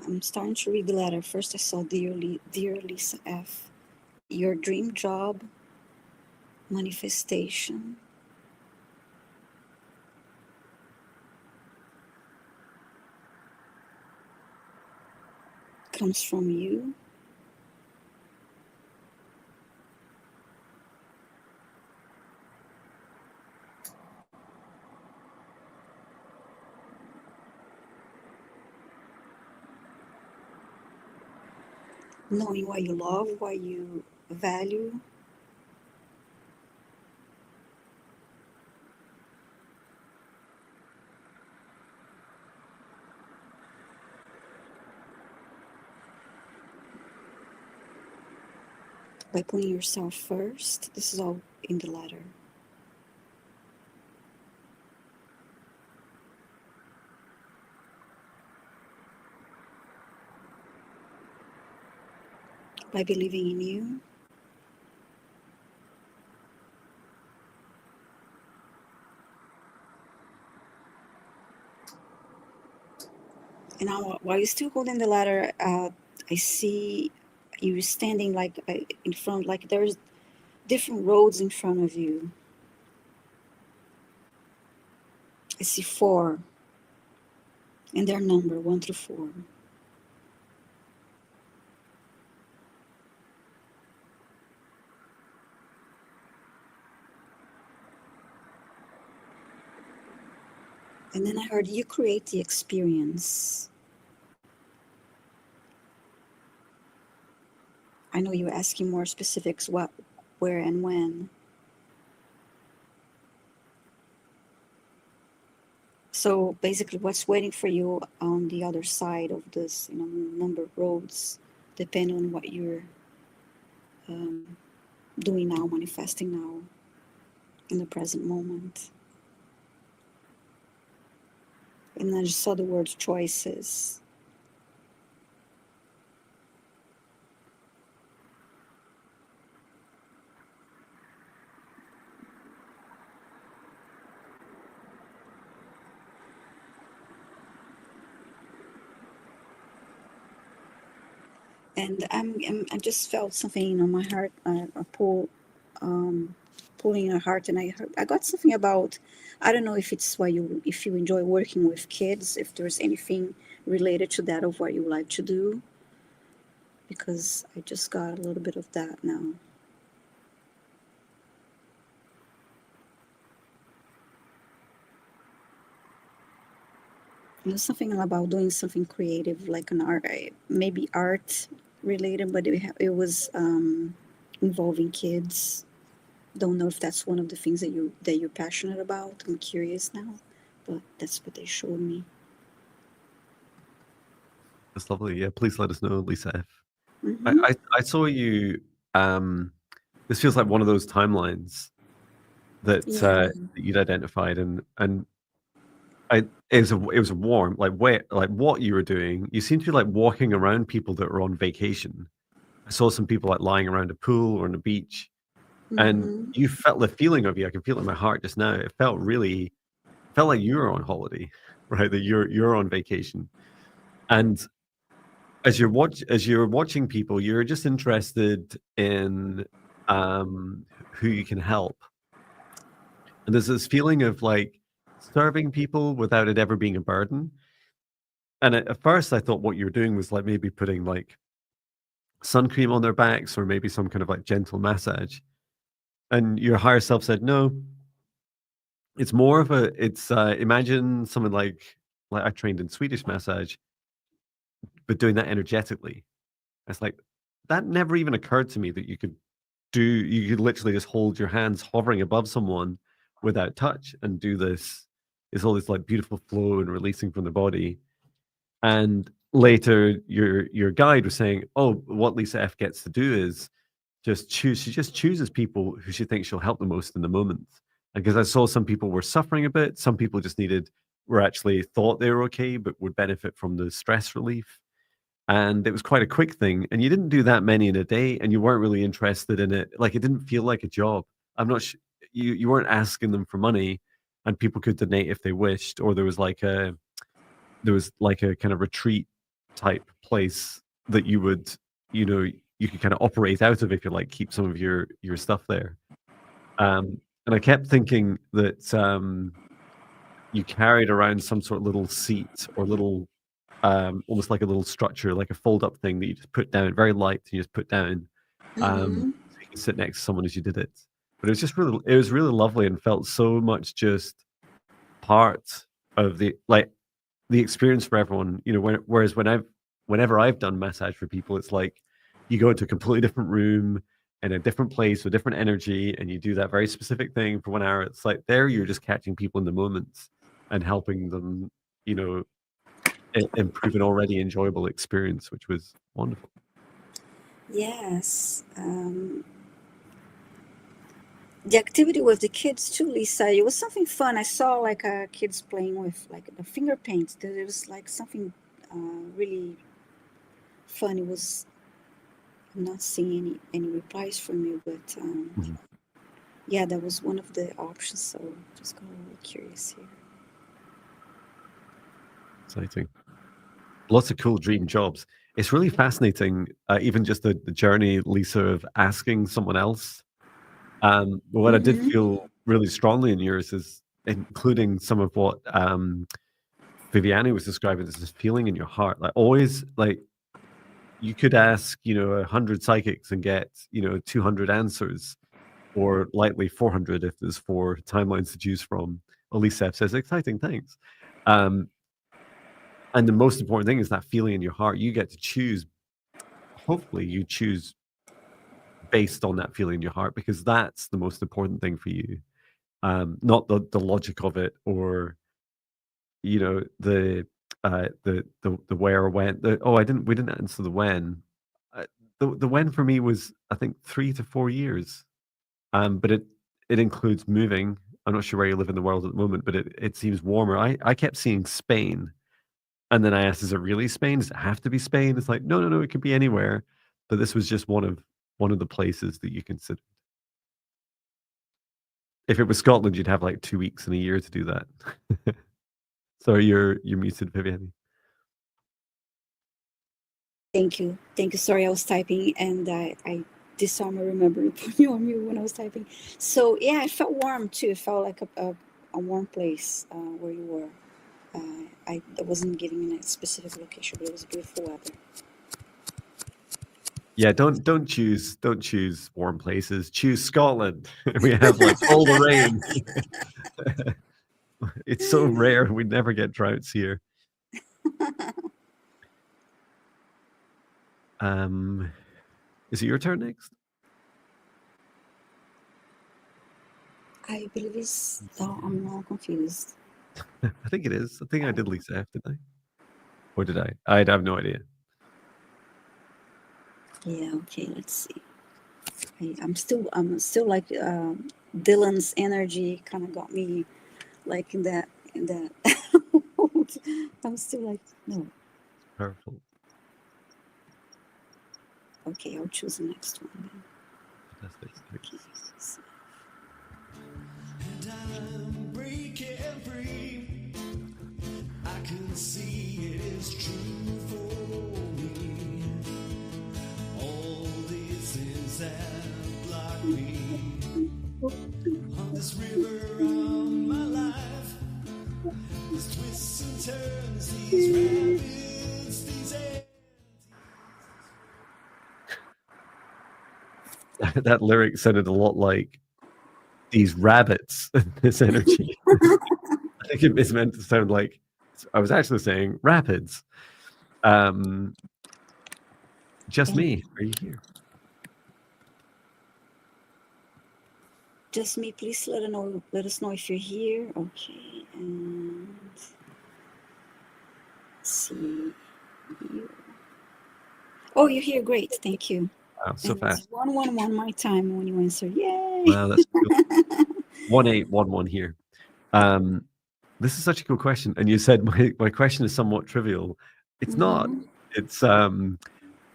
I'm starting to read the letter. First I saw dear Lisa F. Your dream job manifestation comes from you. Knowing what you love, what you value. By putting yourself first. This is all in the letter. By believing in you. And now, while you're still holding the letter, I see you standing like in front, like there's different roads in front of you. I see 4, and they're numbered 1 through 4. And then I heard you create the experience. I know you're asking more specifics, what, where, and when. So basically what's waiting for you on the other side of this, number of roads, depending on what you're doing now, manifesting now, in the present moment. And I just saw the word choices. And I just felt something on my heart, a pull, pulling a heart, and I got something about, I don't know if it's if you enjoy working with kids, if there's anything related to that of what you like to do, because I just got a little bit of that now. Something about doing something creative, like an art, maybe art related, but it was involving kids. Don't know if that's one of the things that you're passionate about. I'm curious now, but that's what they showed me. That's lovely. Yeah, please let us know, Lisa F. Mm-hmm. I saw you. This feels like one of those timelines that you'd identified, and it was a warm, like what you were doing. You seem to be like walking around people that were on vacation. I saw some people like lying around a pool or on a beach, and you felt the feeling of you. I can feel it in my heart just now. It felt like you were on holiday, right? That you're on vacation, and as you're watching people, you're just interested in who you can help. And there's this feeling of like serving people without it ever being a burden. And at first I thought what you were doing was like maybe putting like sun cream on their backs or maybe some kind of like gentle massage. And your higher self said, no, it's more of a, it's, imagine someone like I trained in Swedish massage, but doing that energetically. It's like, that never even occurred to me that you could literally just hold your hands hovering above someone without touch and do this. It's all this like beautiful flow and releasing from the body. And later your guide was saying, oh, what Lisa F gets to do is she just chooses people who she thinks she'll help the most in the moment. And because I saw some people were suffering a bit, some people just were actually thought they were okay, but would benefit from the stress relief. And it was quite a quick thing. And you didn't do that many in a day, and you weren't really interested in it. Like, it didn't feel like a job. I'm not sure you weren't asking them for money, and people could donate if they wished, or there was like a kind of retreat type place that you would, you could kind of operate out of if you like keep some of your stuff there. And I kept thinking that you carried around some sort of little seat or little almost like a little structure, like a fold-up thing that you just put down, very light, and you just put down, so you can sit next to someone as you did it. But it was really lovely and felt so much just part of the experience for everyone. Whereas whenever I've done massage for people, it's like you go into a completely different room in a different place with different energy, and you do that very specific thing for 1 hour. It's like there you're just catching people in the moment and helping them, improve an already enjoyable experience, which was wonderful. Yes. The activity with the kids too, Lisa, it was something fun. I saw like kids playing with like the finger paints. There was like something really fun. It was, I'm not seeing any replies from you, but yeah, that was one of the options. So just got a little curious here. Exciting. Lots of cool dream jobs. It's really fascinating, even just the journey, Lisa, of asking someone else. What I did feel really strongly in yours is including some of what Viviane was describing as this feeling in your heart. Like always, like you could ask, 100 psychics and get, 200 answers, or likely 400 if there's 4 timelines to choose from. Lisa F says, exciting, thanks. And the most important thing is that feeling in your heart. You get to choose. Hopefully you choose based on that feeling in your heart, because that's the most important thing for you. Not the logic of it, or the where or when. We didn't answer the when. The when for me was, I think, 3 to 4 years. But it includes moving. I'm not sure where you live in the world at the moment, but it seems warmer. I kept seeing Spain. And then I asked, is it really Spain? Does it have to be Spain? It's like, no, it could be anywhere. But this was just one of the places that you considered. If it was Scotland, you'd have like 2 weeks in a year to do that. Sorry, you're muted, Viviane. Thank you. Sorry, I was typing and I this time I remember putting you on mute when I was typing. So yeah, it felt warm too. It felt like a warm place where you were. I wasn't giving a specific location, but it was beautiful weather. Yeah, don't choose warm places. Choose Scotland. We have like all the rain. It's so rare. We never get droughts here. Is it your turn next? I believe it's. Oh, I'm now confused. I think it is. I think I did Lisa F, didn't I? Or did I? I have no idea. Yeah. Okay. Let's see. I'm still like Dylan's energy kind of got me like in that. I'm still like no. Powerful. Okay, I'll choose the next one then. Fantastic. Okay. And I'm breaking free. I can see it is true for me. All these things that block me on this river of my life. That lyric sounded a lot like these rabbits, this energy. I think it is meant to sound like, I was actually saying rapids. Just me, are you here? Just me, please let us know if you're here. Okay, and see you. Oh, you're here. Great, thank you. Wow, so and fast. It's 111 my time when you answer. Yay! Wow, that's cool. 1811 here. This is such a cool question, and you said my question is somewhat trivial. It's not. It's I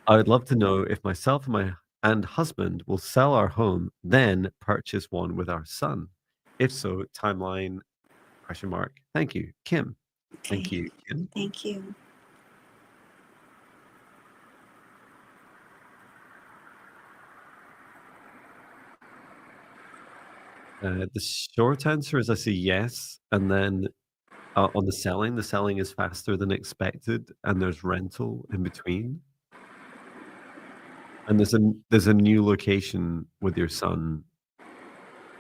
would love to know if myself and husband will sell our home, then purchase one with our son. If so, timeline ? Thank you, Kim. Okay. Thank you, Kim. Thank you. The short answer is I say yes, and then on the selling is faster than expected, and there's rental in between. And there's a new location with your son.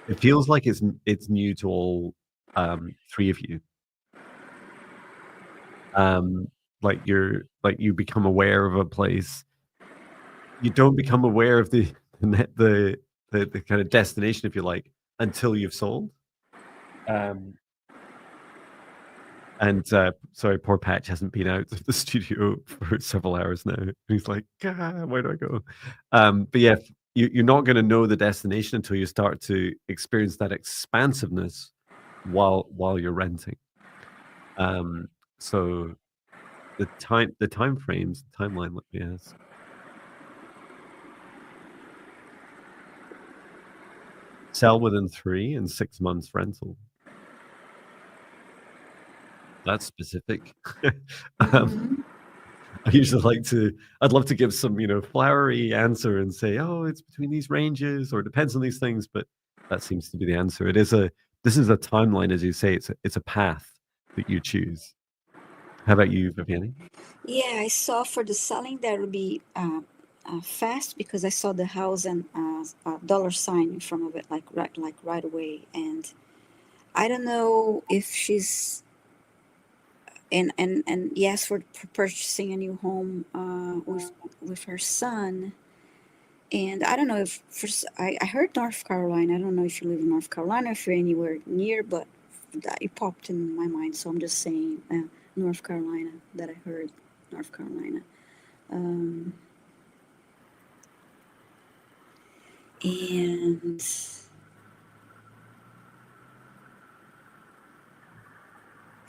It feels like it's new to all three of you. Like you become aware of a place. You don't become aware of the kind of destination, if you like, until you've sold. And sorry, poor Patch hasn't been out of the studio for several hours now. He's like, where do I go? But yeah, you're not going to know the destination until you start to experience that expansiveness while you're renting. So the time frames, the timeline, let me ask. Sell within 3 and 6 months rental. That's specific. I usually I'd love to give some, flowery answer and say, oh, it's between these ranges or depends on these things, but that seems to be the answer. This is a timeline, as you say, it's a path that you choose. How about you, Viviane? Yeah, I saw for the selling that would be fast because I saw the house and dollar sign in front of it, like right away, and I don't know if she's and yes for purchasing a new home with her son. And I don't know if I heard North Carolina. I don't know if you live in North Carolina, if you're anywhere near, but it popped in my mind, so I'm just saying North Carolina, that I heard North Carolina.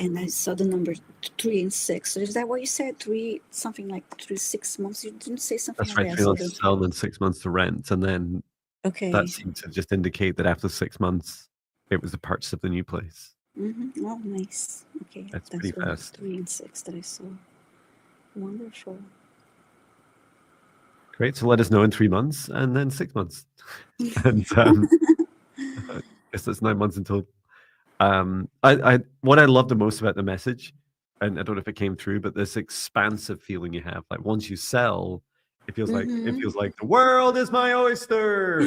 And I saw the number 3 and 6. So is that what you said? 3, something like 6 months? You didn't say something That's like right, that. 3 months to sell and then 6 months to rent, and then Okay. that seemed to just indicate that after 6 months, it was the purchase of the new place. Oh, nice. Okay, That's pretty fast. 3 and 6 that I saw. Wonderful. Great. So let us know in 3 months and then 6 months. And I guess that's 9 months until what I love the most about the message, and I don't know if it came through, but this expansive feeling you have. Like once you sell, it feels like the world is my oyster.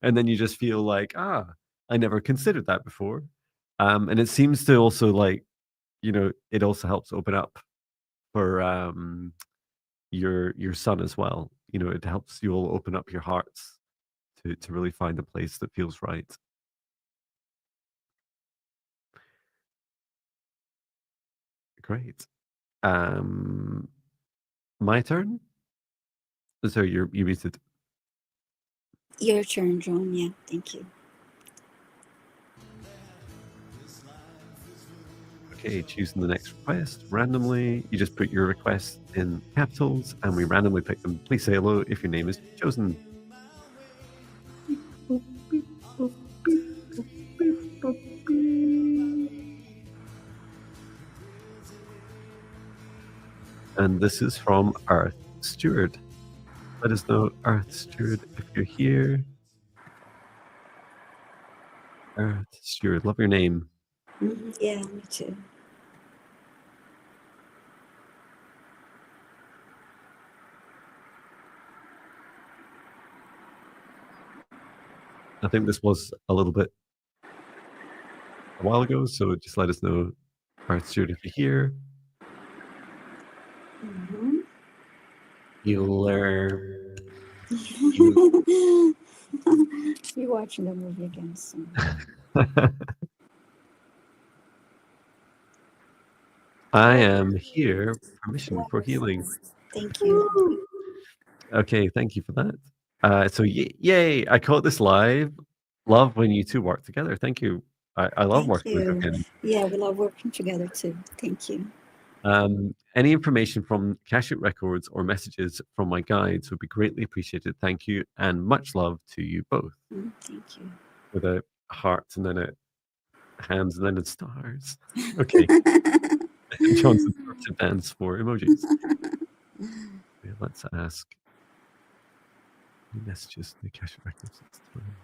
and then you just feel like, I never considered that before. And it seems to also like, it also helps open up for your son as well. It helps you all open up your hearts to really find a place that feels right. Great. My turn? So you muted. Your turn, John. Yeah, thank you. Okay, choosing the next request randomly. You just put your request in capitals and we randomly pick them. Please say hello if your name is chosen. And this is from Earth Steward. Let us know, Earth Steward, if you're here. Earth Steward, love your name. Yeah, me too. I think this was a little bit a while ago, so just let us know, Earth Steward, if you're here. Mhm. Healer. You're watching the movie again soon. I am here. Permission for healing. Thank you. Okay, thank you for that. So yay! I caught this live. Love when you two work together. Thank you. I love Thank working with you. Viviane. Yeah, we love working together too. Thank you. Any information from Akashic Records or messages from my guides would be greatly appreciated. Thank you, and much love to you both. Thank you. With a heart and then a hands and then a stars. Okay. Johnson starts to dance for emojis. Okay, let's ask any messages to the Akashic Records this time.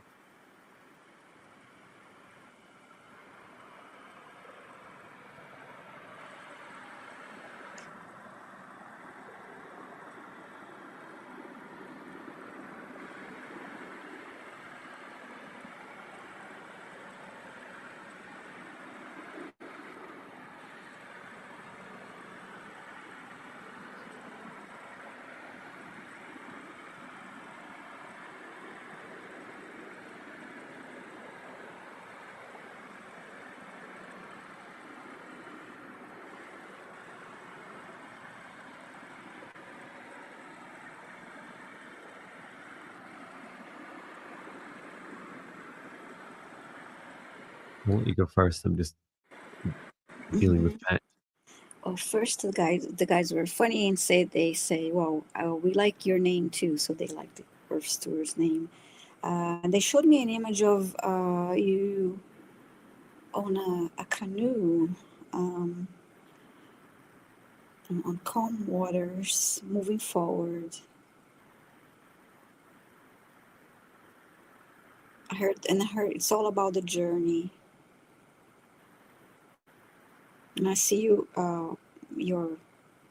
I'll let you go first. I'm just dealing with that. Well, first the guys were funny and they say, "Well, we like your name too," so they like the Earth Steward's name. And they showed me an image of you on a canoe um, on calm waters, moving forward. I heard it's all about the journey. And I see you, your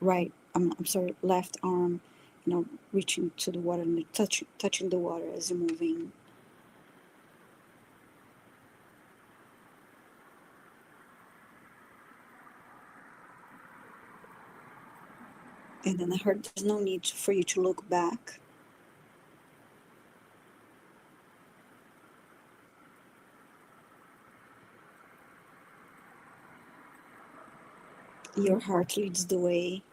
I'm sorry, left arm, reaching to the water and touching the water as you're moving. And then I heard there's no need for you to look back. Your heart leads the way.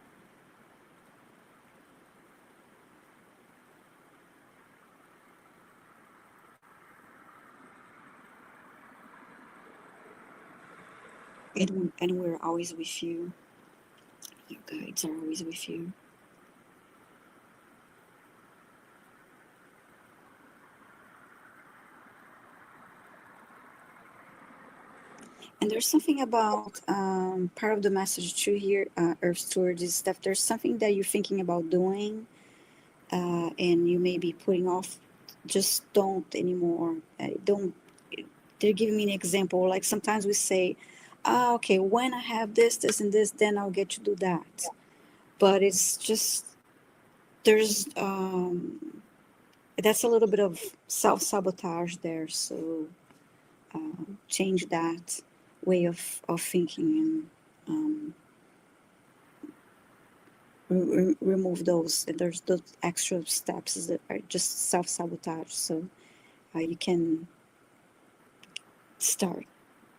And we're always with you. Your guides are always with you. And there's something about part of the message too here, Earth Steward, is that there's something that you're thinking about doing, and you may be putting off. Just don't anymore. Don't. They're giving me an example. Like sometimes we say, okay, when I have this, this, and this, then I'll get to do that. But it's just there's that's a little bit of self sabotage there. So change that way of thinking and remove those. There's those extra steps that are just self sabotage. So you can start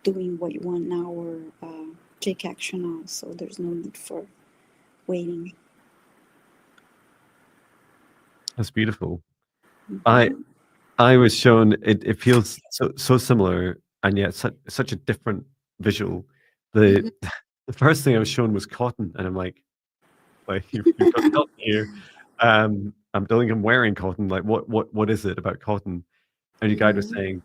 doing what you want now or take action now. So there's no need for waiting. That's beautiful. Mhm. I was shown it feels so similar and yet such a different visual. The the first thing I was shown was cotton, and I'm like you've got cotton here. I'm feeling I'm wearing cotton. Like what is it about cotton? And your guide was Mhm. saying,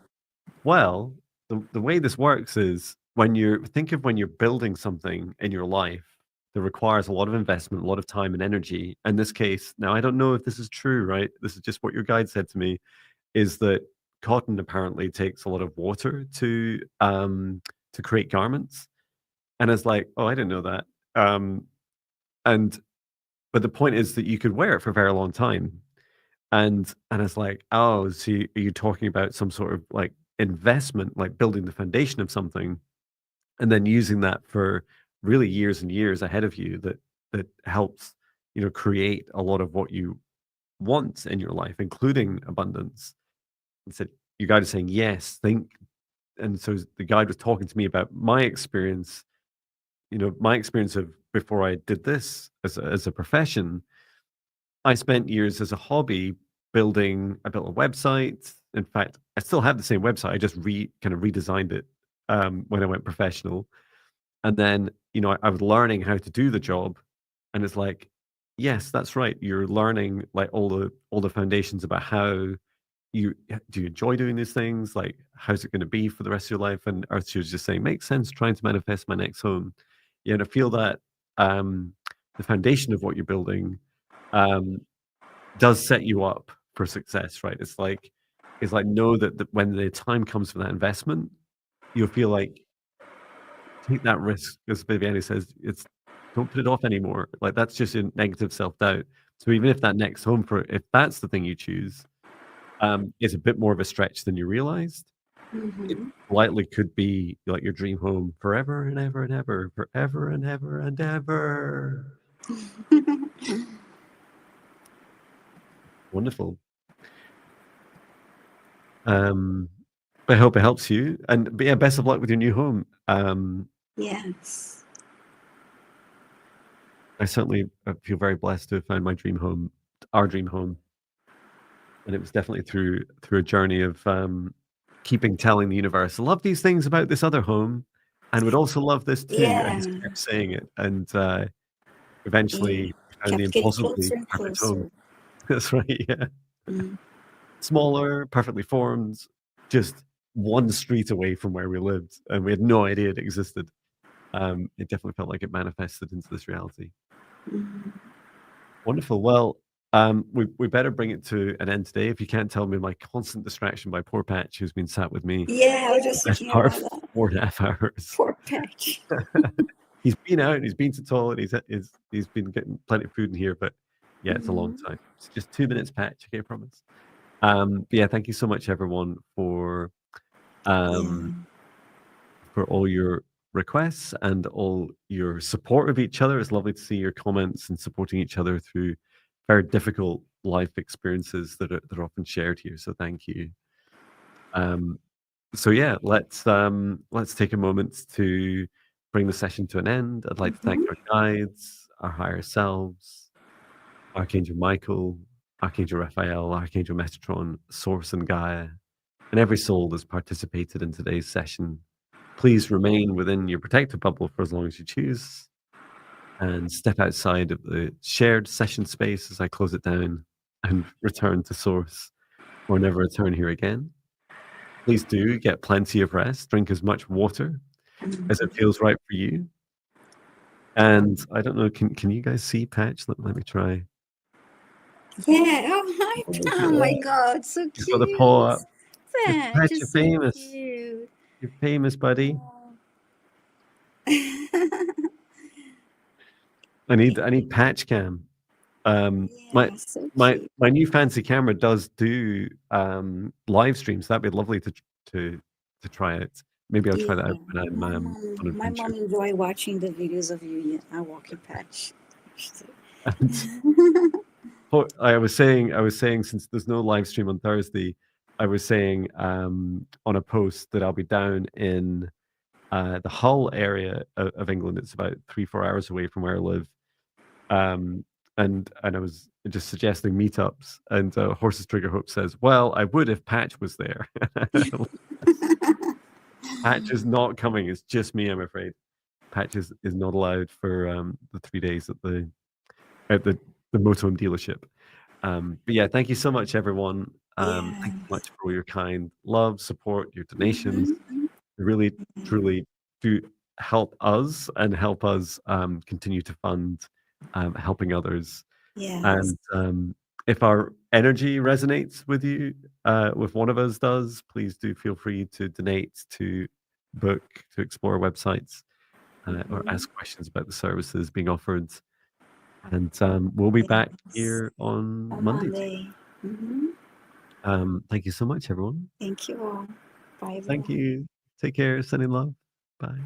well, the way this works is when you're building something in your life that requires a lot of investment, a lot of time and energy. In this case, now I don't know if this is true, right? This is just what your guide said to me, is that cotton apparently takes a lot of water to create garments. And it's like, oh, I didn't know that. And but the point is that you could wear it for a very long time. And it's like, oh, so are you talking about some sort of like investment, like building the foundation of something, and then using that for really years and years ahead of you that helps, create a lot of what you want in your life, including abundance. And said, your guide is saying, yes, think. And so the guide was talking to me about my experience, my experience of before I did this as a profession. I spent years as a hobby I built a website. In fact, I still have the same website. I just kind of redesigned it when I went professional. And then, I was learning how to do the job. And it's like, yes, that's right. You're learning like all the foundations about how do you enjoy doing these things? Like, how's it going to be for the rest of your life? And Earth was just saying, makes sense trying to manifest my next home. Yeah, and I feel that the foundation of what you're building um, does set you up for success, right? It's like know that when the time comes for that investment, you'll feel like take that risk, as Viviane says, don't put it off anymore. Like that's just a negative self-doubt. So even if that next home if that's the thing you choose, is a bit more of a stretch than you realized, it likely could be like your dream home forever and ever and ever, forever and ever and ever. Wonderful. I hope it helps you, but yeah, best of luck with your new home. Yes. I certainly feel very blessed to have found my dream home, our dream home, and it was definitely through a journey of keeping telling the universe, I love these things about this other home, and would also love this too. I Yeah. just kept saying it, and eventually found the Kept getting impossibly closer and perfect closer. home. That's right, yeah. Mm. Smaller, perfectly formed, just one street away from where we lived, and we had no idea it existed. It definitely felt like it manifested into this reality. Wonderful. Well, we better bring it to an end today. If you can't tell me, my constant distraction by poor Patch, who's been sat with me Yeah, I was just the best thinking part about of that. 4.5 hours. Poor Patch. He's been out, he's been to the toilet, he's been getting plenty of food in here, but yeah, it's a long time. It's just 2 minutes, Patch, okay, I promise. But yeah, thank you so much, everyone, for all your requests and all your support of each other. It's lovely to see your comments and supporting each other through very difficult life experiences that are often shared here. So thank you. So yeah, let's take a moment to bring the session to an end. I'd like to thank our guides, our higher selves, Archangel Michael, Archangel Raphael, Archangel Metatron, Source and Gaia, and every soul that's participated in today's session. Please remain within your protective bubble for as long as you choose, and step outside of the shared session space as I close it down and return to Source, or never return here again. Please do get plenty of rest, drink as much water as it feels right for you. And I don't know, can you guys see Patch? Let me try. Yeah. Oh, hi. Oh my God, so cute. He's got the paw up. Patch You're is so famous. cute. You're famous, buddy. I need Patch Cam. Yeah, so my cute. new fancy camera does do live streams. That'd be lovely to try it. Maybe I'll try that out when I'm on My adventure. mom enjoy watching the videos of you walking Patch. I was saying since there's no live stream on Thursday, I was saying on a post that I'll be down in the Hull area of England. It's about 3-4 hours away from where I live. And I was just suggesting meetups, and Horses Trigger Hope says, well, I would if Patch was there. Patch is not coming. It's just me, I'm afraid. Patch is not allowed for the 3 days at the motorhome dealership. But yeah, thank you so much, everyone. Thank you so much for all your kind love, support, your donations. They really, truly do help us and help us continue to fund helping others. Yes. And if our energy resonates with you, with one of us does, please do feel free to donate, to book, to explore websites, or ask questions about the services being offered. And we'll be back here on Monday. Thank you so much, everyone. Thank you all. Bye, everyone. Thank you. Take care. Sending love. Bye.